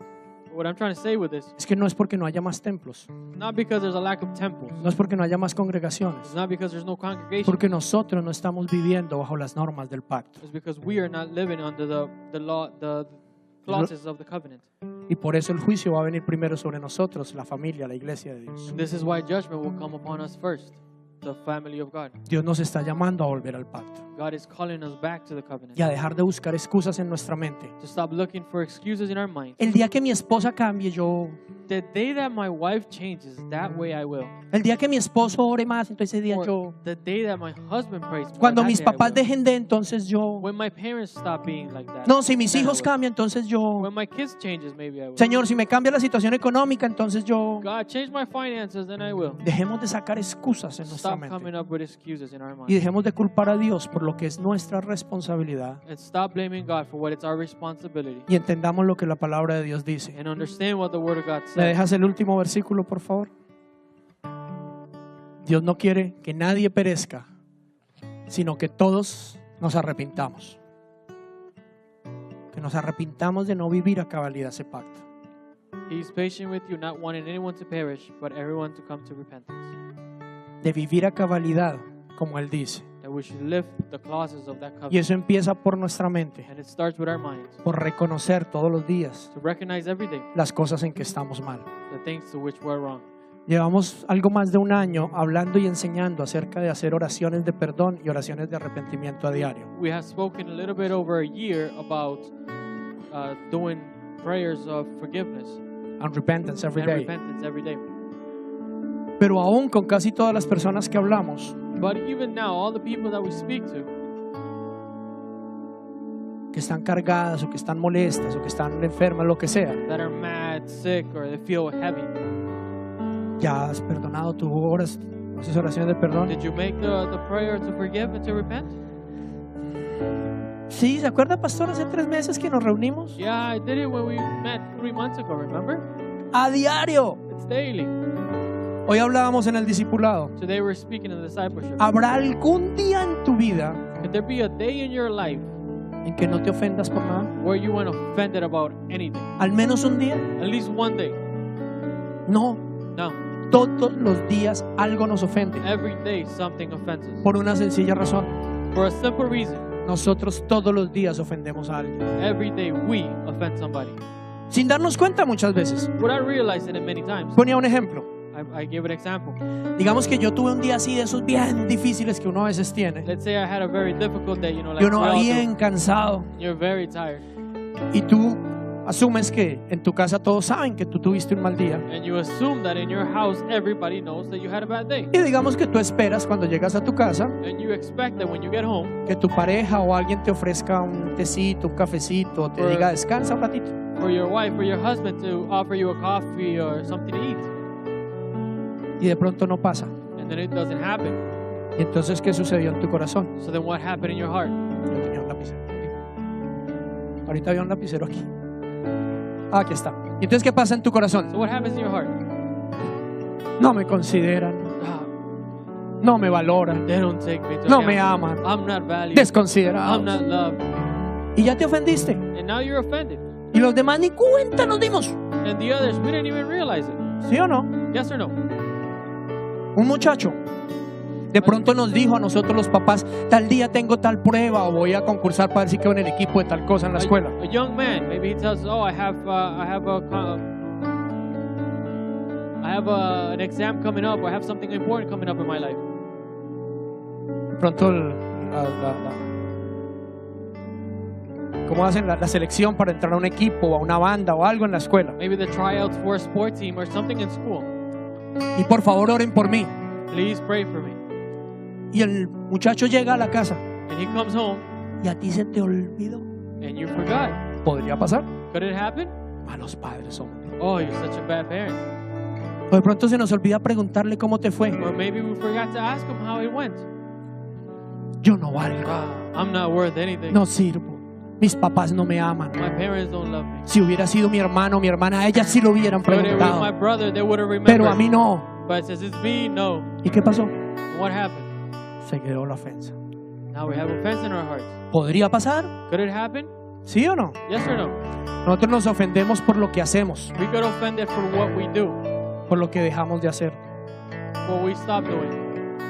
Speaker 3: What I'm trying to say with this,
Speaker 2: es que no es porque no haya más templos,
Speaker 3: not because there's a lack of temples.
Speaker 2: no es porque no haya más congregaciones,
Speaker 3: It's not because there's no congregation.
Speaker 2: porque nosotros no estamos viviendo bajo las normas del pacto.
Speaker 3: It's because we are not living under the law, the clauses of the covenant.
Speaker 2: Y por eso el juicio va a venir primero sobre nosotros, la familia, la iglesia de Dios.
Speaker 3: And this is why judgment will come upon us first, the family of God.
Speaker 2: Dios nos está llamando a volver al pacto
Speaker 3: God is calling us back to the covenant.
Speaker 2: y a dejar de buscar excusas en nuestra mente.
Speaker 3: To stop looking for excuses in our mind.
Speaker 2: El día que mi esposa cambie, yo.
Speaker 3: The day that my wife changes, that way I will.
Speaker 2: El día que mi esposo ore más, entonces ese día
Speaker 3: Or
Speaker 2: yo.
Speaker 3: the day that my husband prays more,
Speaker 2: Cuando
Speaker 3: that
Speaker 2: mis
Speaker 3: day I
Speaker 2: papás
Speaker 3: will.
Speaker 2: dejen de, entonces yo.
Speaker 3: When my parents stop being like that.
Speaker 2: No, si mis
Speaker 3: then I
Speaker 2: hijos
Speaker 3: will.
Speaker 2: cambian, entonces yo.
Speaker 3: When my kids changes, maybe I will.
Speaker 2: Señor, si me cambia la situación económica, entonces yo.
Speaker 3: God, change my finances, then I will.
Speaker 2: Dejemos de sacar excusas en nuestra
Speaker 3: Stop
Speaker 2: mente
Speaker 3: coming up with excuses in our
Speaker 2: y
Speaker 3: mind.
Speaker 2: dejemos de culpar a Dios por lo que es nuestra responsabilidad
Speaker 3: And stop blaming God for what it's our responsibility.
Speaker 2: y entendamos lo que la palabra de Dios dice.
Speaker 3: And understand what the Word of God
Speaker 2: ¿Me
Speaker 3: says.
Speaker 2: dejas el último versículo, por favor? Dios no quiere que nadie perezca, sino que todos nos arrepintamos. Que nos arrepintamos de no vivir a cabalidad ese pacto.
Speaker 3: He's patient with you, not wanting anyone to perish, but everyone to come to repentance.
Speaker 2: De vivir a cabalidad, como Él dice.
Speaker 3: That we should lift the clauses of that
Speaker 2: Y
Speaker 3: covenant.
Speaker 2: eso empieza por nuestra mente,
Speaker 3: And it starts with our minds.
Speaker 2: por reconocer todos los días
Speaker 3: To recognize every day
Speaker 2: las cosas en que estamos mal.
Speaker 3: the things to which we're wrong.
Speaker 2: Llevamos algo más de un año hablando y enseñando acerca de hacer oraciones de perdón y oraciones de arrepentimiento a diario.
Speaker 3: We have spoken a little bit over a year about doing prayers of forgiveness
Speaker 2: And repentance every
Speaker 3: and
Speaker 2: day.
Speaker 3: repentance every day.
Speaker 2: Pero aún con casi todas las personas que hablamos,
Speaker 3: But even now, all the people that we speak to
Speaker 2: que están cargadas o que están molestas o que están enfermas, lo que sea,
Speaker 3: that are mad, sick, or they feel heavy,
Speaker 2: ¿ya has perdonado tus horas? ¿Haces oraciones de perdón?
Speaker 3: did you make the prayer to forgive and to repent?
Speaker 2: Sí, ¿se acuerda, pastor, hace 3 meses que nos reunimos?
Speaker 3: Yeah, I did it when we met 3 months ago, remember?
Speaker 2: A diario.
Speaker 3: It's daily.
Speaker 2: Hoy hablábamos en el discipulado.
Speaker 3: Today we're speaking in discipleship.
Speaker 2: ¿Habrá algún día en tu vida
Speaker 3: Could there be a day in your life
Speaker 2: en que no te ofendas por nada?
Speaker 3: where you weren't offended about anything?
Speaker 2: ¿Al menos un día?
Speaker 3: At least one day.
Speaker 2: No,
Speaker 3: No.
Speaker 2: todos los días algo nos ofende.
Speaker 3: Every day something offends us.
Speaker 2: Por una sencilla razón.
Speaker 3: For a simple reason.
Speaker 2: Nosotros todos los días ofendemos a alguien.
Speaker 3: Every day we offend somebody.
Speaker 2: Sin darnos cuenta muchas veces.
Speaker 3: Without realizing it many times.
Speaker 2: Ponía un ejemplo.
Speaker 3: I give an example.
Speaker 2: Digamos que yo tuve un día así de esos bien difíciles que uno a veces tiene.
Speaker 3: Let's say I had a very difficult day, like
Speaker 2: Y uno
Speaker 3: we
Speaker 2: va
Speaker 3: all do.
Speaker 2: bien cansado.
Speaker 3: You're very tired.
Speaker 2: Y tú asumes que en tu casa todos saben que tú tuviste un mal día.
Speaker 3: And you assume that in your house everybody knows that you had a bad day.
Speaker 2: Y digamos que tú esperas cuando llegas a tu casa
Speaker 3: And you expect that when you get home,
Speaker 2: que tu pareja o alguien te ofrezca un tecito, un cafecito, o te
Speaker 3: Or-
Speaker 2: diga descansa un ratito.
Speaker 3: for your wife or your husband to offer you a coffee or something to eat.
Speaker 2: Y de pronto no pasa.
Speaker 3: And then it doesn't happen.
Speaker 2: Y entonces, ¿qué sucedió en tu corazón?
Speaker 3: So then what happened in your heart?
Speaker 2: Yo tenía un lapicero aquí. Ahorita había un lapicero aquí. Ah, aquí está. ¿Y entonces qué pasa en tu corazón?
Speaker 3: So what happens in your heart?
Speaker 2: No me consideran,
Speaker 3: Ah,
Speaker 2: no me valoran,
Speaker 3: they don't take me to
Speaker 2: no
Speaker 3: account.
Speaker 2: me aman,
Speaker 3: I'm not valued.
Speaker 2: desconsiderados.
Speaker 3: I'm not loved.
Speaker 2: Y ya te ofendiste.
Speaker 3: And now you're offended.
Speaker 2: Y los demás ni cuenta nos dimos.
Speaker 3: And the others, we didn't even realize it.
Speaker 2: ¿Sí o no?
Speaker 3: Yes or no?
Speaker 2: Un muchacho de pronto nos dijo a nosotros los papás, tal día tengo tal prueba o voy a concursar para ver si quedo en el equipo de tal cosa en la escuela.
Speaker 3: A young man, maybe he tells us, "Oh, I have an exam coming up, or I have something important coming up in my life."
Speaker 2: De pronto ¿cómo hacen la selección para entrar a un equipo o a una banda o algo en la escuela?
Speaker 3: Maybe the tryouts for a sport team or something in school.
Speaker 2: Y por favor oren por mí.
Speaker 3: Please pray for me.
Speaker 2: Y el muchacho llega a la casa
Speaker 3: And he comes home,
Speaker 2: y a ti se te olvidó.
Speaker 3: and you forgot.
Speaker 2: ¿Podría pasar?
Speaker 3: Could it happen?
Speaker 2: Malos padres somos.
Speaker 3: Oh, you're such a bad parent.
Speaker 2: O de pronto se nos olvida preguntarle cómo te fue.
Speaker 3: Or maybe we forgot to ask him how it went.
Speaker 2: Yo no valgo,
Speaker 3: I'm not worth anything.
Speaker 2: no sirvo. Mis papás no me aman.
Speaker 3: My parents don't love me.
Speaker 2: Si hubiera sido mi hermano o mi hermana, ellas sí lo hubieran
Speaker 3: But it was my
Speaker 2: preguntado.
Speaker 3: brother, they would have
Speaker 2: Pero a
Speaker 3: remembered.
Speaker 2: mí no.
Speaker 3: But since it's me, no.
Speaker 2: ¿Y qué pasó?
Speaker 3: And what happened?
Speaker 2: Se quedó la ofensa.
Speaker 3: Now we have offense in our hearts.
Speaker 2: ¿Podría pasar?
Speaker 3: Could it happen?
Speaker 2: ¿Sí o no?
Speaker 3: Yes or no?
Speaker 2: Nosotros nos ofendemos por lo que hacemos,
Speaker 3: We get offended for what we do,
Speaker 2: por lo que dejamos de hacer,
Speaker 3: what we stop doing,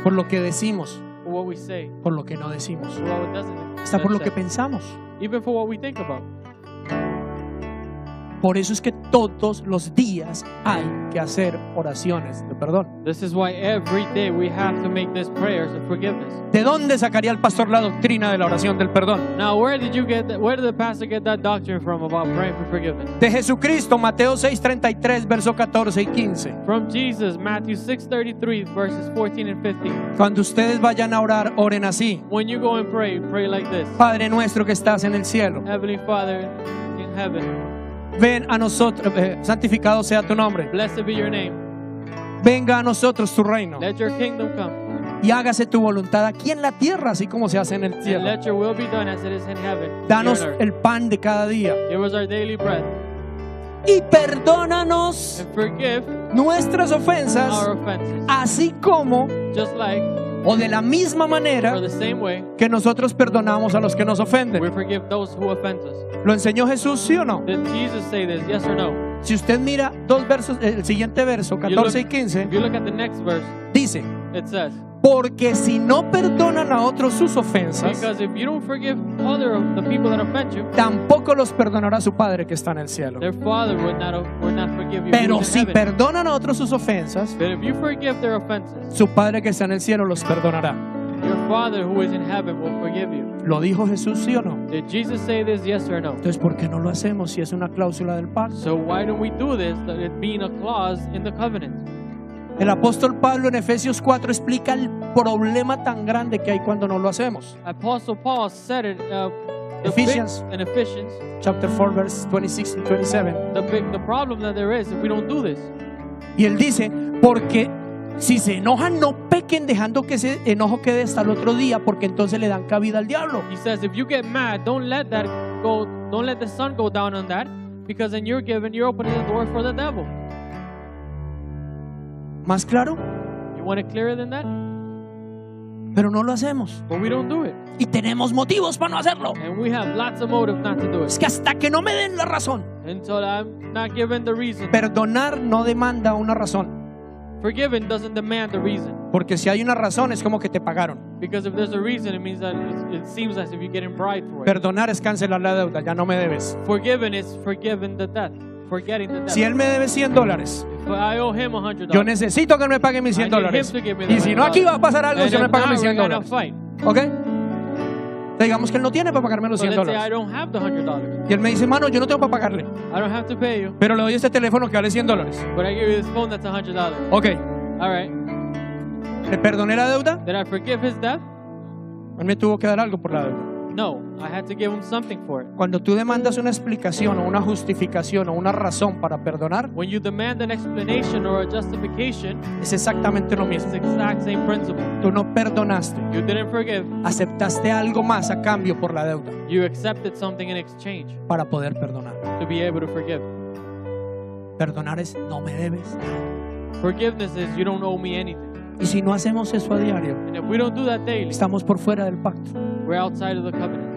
Speaker 2: por lo que decimos,
Speaker 3: for what we say,
Speaker 2: por lo que no decimos,
Speaker 3: for what doesn't.
Speaker 2: hasta por lo que
Speaker 3: say.
Speaker 2: pensamos.
Speaker 3: Even for what we think about.
Speaker 2: Por eso es que todos los días hay que hacer oraciones de perdón.
Speaker 3: This is why every day we have to make these prayers of forgiveness.
Speaker 2: ¿De dónde sacaría el pastor la doctrina de la oración del perdón?
Speaker 3: Now, where did the pastor get that doctrine from about praying for forgiveness?
Speaker 2: De Jesucristo, Mateo 6:33, verso 14 y 15.
Speaker 3: From Jesus, Matthew 6:33, verses 14 and 15.
Speaker 2: Cuando ustedes vayan a orar, oren así.
Speaker 3: When you go and pray, pray like this.
Speaker 2: Padre nuestro que estás en el cielo,
Speaker 3: Heavenly Father in heaven,
Speaker 2: ven a nosotros, santificado sea tu nombre.
Speaker 3: blessed be your name.
Speaker 2: Venga a nosotros tu reino
Speaker 3: Let your kingdom come.
Speaker 2: y hágase tu voluntad aquí en la tierra, así como se hace en el
Speaker 3: And
Speaker 2: cielo.
Speaker 3: let your will be done as it is in heaven.
Speaker 2: Danos
Speaker 3: here on earth.
Speaker 2: el pan de cada día
Speaker 3: Give us our daily bread.
Speaker 2: y perdónanos
Speaker 3: And forgive
Speaker 2: nuestras ofensas,
Speaker 3: our offenses.
Speaker 2: así como
Speaker 3: Just like,
Speaker 2: o de la misma manera
Speaker 3: or the same way,
Speaker 2: que nosotros perdonamos a los que nos
Speaker 3: we
Speaker 2: ofenden.
Speaker 3: forgive those who offend us.
Speaker 2: ¿Lo enseñó Jesús, sí o no?
Speaker 3: Did Jesus say this? Yes or no?
Speaker 2: Si usted mira dos versos, el siguiente verso, 14 y
Speaker 3: If
Speaker 2: 15,
Speaker 3: you look at the next verse,
Speaker 2: dice,
Speaker 3: it says,
Speaker 2: porque si no perdonan a otros sus ofensas,
Speaker 3: because if you don't forgive the people that offend you,
Speaker 2: tampoco los perdonará su Padre que está en el cielo.
Speaker 3: their Father would not forgive you.
Speaker 2: Pero
Speaker 3: who's
Speaker 2: si
Speaker 3: in heaven.
Speaker 2: perdonan a otros sus ofensas,
Speaker 3: But if you forgive their offenses,
Speaker 2: su Padre que está en el cielo los perdonará.
Speaker 3: your Father who is in heaven will forgive you.
Speaker 2: ¿Lo dijo Jesús, sí o no?
Speaker 3: Did Jesus say this, yes or no?
Speaker 2: Entonces, ¿por qué no lo hacemos si es una cláusula del pacto?
Speaker 3: So why don't we do this, that it being a clause in the covenant?
Speaker 2: El apóstol Pablo en Efesios 4 explica el problema tan grande que hay cuando no lo hacemos.
Speaker 3: Apostle Paul said it
Speaker 2: Ephesians.
Speaker 3: in Ephesians,
Speaker 2: Chapter 4, verse 26 and 27.
Speaker 3: the problem that there is if we don't do this.
Speaker 2: Y él dice, porque si se enojan, no pequen dejando que ese enojo quede hasta el otro día, porque entonces le dan cabida al diablo.
Speaker 3: He says, if you get mad, don't let the sun go down on that, because then you're opening the door for the devil.
Speaker 2: ¿Más claro?
Speaker 3: You want it clearer than that?
Speaker 2: Pero no lo hacemos.
Speaker 3: But we don't do it.
Speaker 2: Y tenemos motivos para no hacerlo.
Speaker 3: And we have lots of motive not to do
Speaker 2: Es
Speaker 3: it.
Speaker 2: que hasta que no me den la razón.
Speaker 3: Until I'm not given the reason.
Speaker 2: Perdonar no demanda una razón.
Speaker 3: Forgiving doesn't demand the reason.
Speaker 2: Porque si hay una razón es como que te pagaron.
Speaker 3: Because if there's a reason, it means that it seems as if you're getting bribed for it.
Speaker 2: Perdonar es cancelar la deuda, ya no me debes.
Speaker 3: Forgiving is forgiving the debt. Forgetting the debt.
Speaker 2: Si él me debe $100,
Speaker 3: If I owe him $100,
Speaker 2: yo necesito que él me pague mis
Speaker 3: I need
Speaker 2: $100.
Speaker 3: him to give me the
Speaker 2: Y si no, aquí va a pasar algo
Speaker 3: and
Speaker 2: si no me
Speaker 3: if
Speaker 2: paga
Speaker 3: not,
Speaker 2: mis
Speaker 3: we're gonna
Speaker 2: $100.
Speaker 3: fight.
Speaker 2: ¿Ok? Digamos que él no tiene para pagarme los
Speaker 3: So let's say I
Speaker 2: $100.
Speaker 3: don't have the $100.
Speaker 2: Y él me dice, mano, yo no tengo para pagarle.
Speaker 3: I don't have to pay you,
Speaker 2: Pero le doy este teléfono que vale $100.
Speaker 3: but I give you this phone that's $100.
Speaker 2: Ok.
Speaker 3: All right.
Speaker 2: ¿Le perdoné la deuda?
Speaker 3: Did I forgive his debt?
Speaker 2: Él me tuvo que dar algo por la deuda.
Speaker 3: No, I had to give him something for it.
Speaker 2: Cuando tú demandas una explicación o una justificación o una razón para perdonar,
Speaker 3: When you demand an explanation or a justification,
Speaker 2: es exactamente lo
Speaker 3: it's
Speaker 2: mismo.
Speaker 3: the exact same principle.
Speaker 2: Tú no perdonaste,
Speaker 3: You didn't forgive,
Speaker 2: aceptaste algo más a cambio por la deuda
Speaker 3: you accepted something in exchange
Speaker 2: para poder perdonar.
Speaker 3: to be able to forgive.
Speaker 2: Perdonar es no me debes.
Speaker 3: Forgiveness is you don't owe me anything.
Speaker 2: Y si no hacemos eso a diario,
Speaker 3: And if we don't do that daily,
Speaker 2: estamos por fuera del pacto.
Speaker 3: we're outside of the covenant.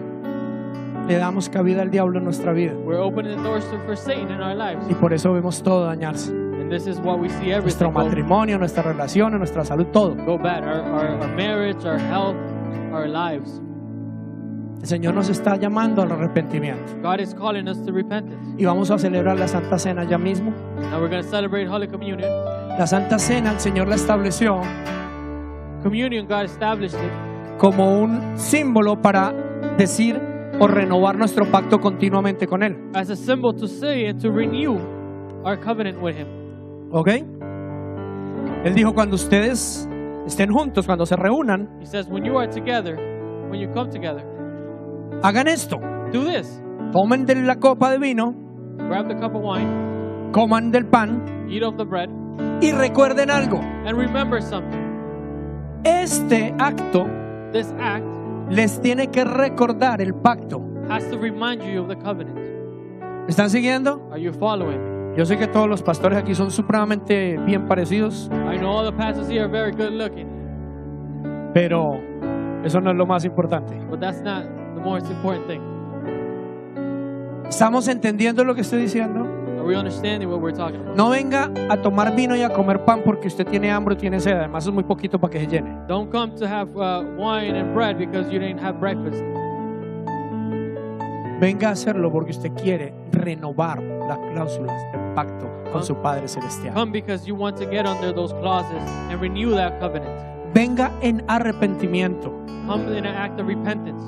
Speaker 2: Le damos cabida al diablo en nuestra vida.
Speaker 3: We're opening the doors for Satan in our lives.
Speaker 2: Y por eso vemos todo dañarse.
Speaker 3: And this is what we see
Speaker 2: Nuestro
Speaker 3: everything go,
Speaker 2: matrimonio, nuestra relación, nuestra salud, todo.
Speaker 3: go bad. Our marriage, our health, our lives.
Speaker 2: El Señor nos está llamando al arrepentimiento.
Speaker 3: God is calling us to repentance.
Speaker 2: Y vamos a celebrar la Santa Cena ya mismo.
Speaker 3: Now we're going to celebrate Holy Communion.
Speaker 2: La Santa Cena el Señor la estableció
Speaker 3: Communion, God established it
Speaker 2: como un símbolo para decir o renovar nuestro pacto continuamente con Él.
Speaker 3: as a symbol to say and to renew our covenant with Him.
Speaker 2: ¿Ok? Él dijo, cuando ustedes estén juntos, cuando se reúnan,
Speaker 3: He says, when you are together, when you come together,
Speaker 2: hagan esto.
Speaker 3: do this.
Speaker 2: Tomen de la copa de vino,
Speaker 3: Grab the cup of wine,
Speaker 2: coman del pan
Speaker 3: eat of the bread,
Speaker 2: y recuerden algo.
Speaker 3: and remember something.
Speaker 2: Este acto
Speaker 3: This act
Speaker 2: les tiene que recordar el pacto.
Speaker 3: has to remind you of the covenant.
Speaker 2: ¿Me están siguiendo?
Speaker 3: Are you following?
Speaker 2: Yo sé que todos los pastores aquí son supremamente bien parecidos,
Speaker 3: I know all the pastors here are very good looking,
Speaker 2: pero eso no es lo más importante.
Speaker 3: but that's not the most important thing.
Speaker 2: ¿Estamos entendiendo lo que estoy diciendo?
Speaker 3: Are we understanding what we're talking about?
Speaker 2: No venga a tomar vino y a comer pan porque usted tiene hambre o tiene sed. Además es muy poquito para que se llene.
Speaker 3: Don't come to have wine and bread because you didn't have breakfast.
Speaker 2: Venga a hacerlo porque usted quiere renovar las cláusulas del pacto con su Padre Celestial.
Speaker 3: Come because you want to get under those clauses and renew that covenant.
Speaker 2: Venga en arrepentimiento.
Speaker 3: Come in an act of repentance.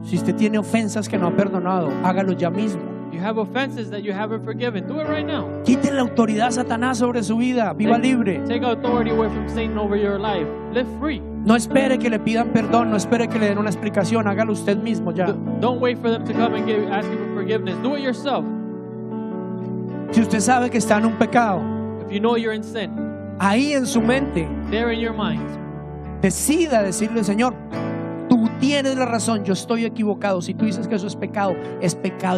Speaker 2: Si usted tiene ofensas que no ha perdonado, hágalo ya mismo.
Speaker 3: You have offenses that you haven't forgiven. Do it right now.
Speaker 2: Quite la autoridad a Satanás sobre su vida. Viva libre.
Speaker 3: Take authority away from Satan over your life. Live free.
Speaker 2: No espere que le pidan perdón. No espere que le den una explicación. Hágalo usted mismo ya.
Speaker 3: Don't wait for them to come and ask you for forgiveness. Do it yourself.
Speaker 2: Si usted sabe que está en un pecado,
Speaker 3: If you know you're in sin,
Speaker 2: ahí en su mente,
Speaker 3: there in your mind,
Speaker 2: decida decirle, Señor, tú tienes la razón, yo estoy equivocado. Si tú dices que eso es pecado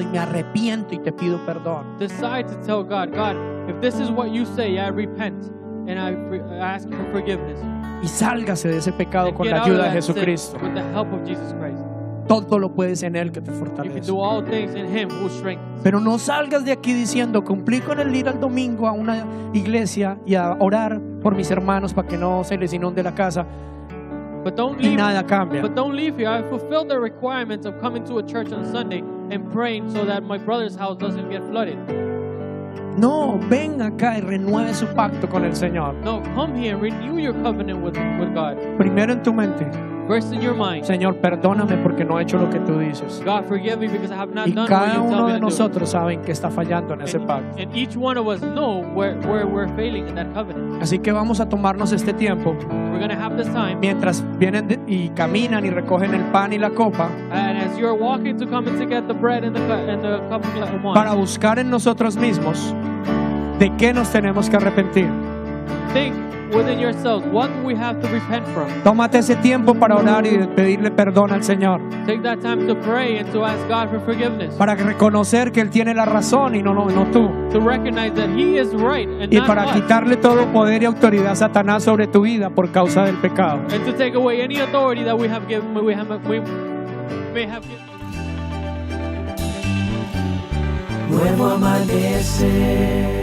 Speaker 2: y me arrepiento y te pido perdón.
Speaker 3: decide to tell God, God, if this is what you say, I repent and I ask you for forgiveness.
Speaker 2: Y sálgase de ese pecado
Speaker 3: And
Speaker 2: con
Speaker 3: get
Speaker 2: la
Speaker 3: out of
Speaker 2: ayuda de
Speaker 3: that sin
Speaker 2: Jesucristo.
Speaker 3: with the help of Jesus Christ.
Speaker 2: Todo lo puedes en Él que te
Speaker 3: You can
Speaker 2: fortalece.
Speaker 3: do all things in Him who strengthens.
Speaker 2: Pero no salgas de aquí diciendo, cumplí con el ir al domingo a una iglesia y a orar por mis hermanos para que no se les inunde la casa
Speaker 3: But don't
Speaker 2: y
Speaker 3: leave.
Speaker 2: nada cambia.
Speaker 3: But don't leave here. I fulfilled the requirements of coming to a church on Sunday and praying so that my brother's house doesn't get flooded.
Speaker 2: No, ven acá y renueve su pacto con el Señor.
Speaker 3: No, come here and renew your covenant with God.
Speaker 2: Primero en tu mente,
Speaker 3: First in your mind.
Speaker 2: Señor, perdóname porque no he hecho lo que tú dices.
Speaker 3: God, forgive me because I have not
Speaker 2: Y
Speaker 3: done what
Speaker 2: cada
Speaker 3: you tell
Speaker 2: uno
Speaker 3: me
Speaker 2: de
Speaker 3: to do.
Speaker 2: nosotros saben que está fallando en ese pacto.
Speaker 3: And each one of us know where we're failing in that covenant.
Speaker 2: Así que vamos a tomarnos este tiempo
Speaker 3: We're going to have this time.
Speaker 2: mientras vienen y caminan y recogen el pan y la copa
Speaker 3: And as you're walking to come and to get the bread and the cup of wine,
Speaker 2: para buscar en nosotros mismos de qué nos tenemos que arrepentir.
Speaker 3: think within yourselves, what do we have to repent from?
Speaker 2: Tómate ese tiempo para orar y pedirle perdón al Señor,
Speaker 3: Take that time to pray and to ask God for forgiveness.
Speaker 2: para reconocer que Él tiene la razón y no tú,
Speaker 3: To recognize that He is right and
Speaker 2: y
Speaker 3: not
Speaker 2: para
Speaker 3: us.
Speaker 2: quitarle todo poder y autoridad a Satanás sobre tu vida por causa del pecado.
Speaker 3: And to take away any authority that we may have given.
Speaker 1: Nuevo amanecer.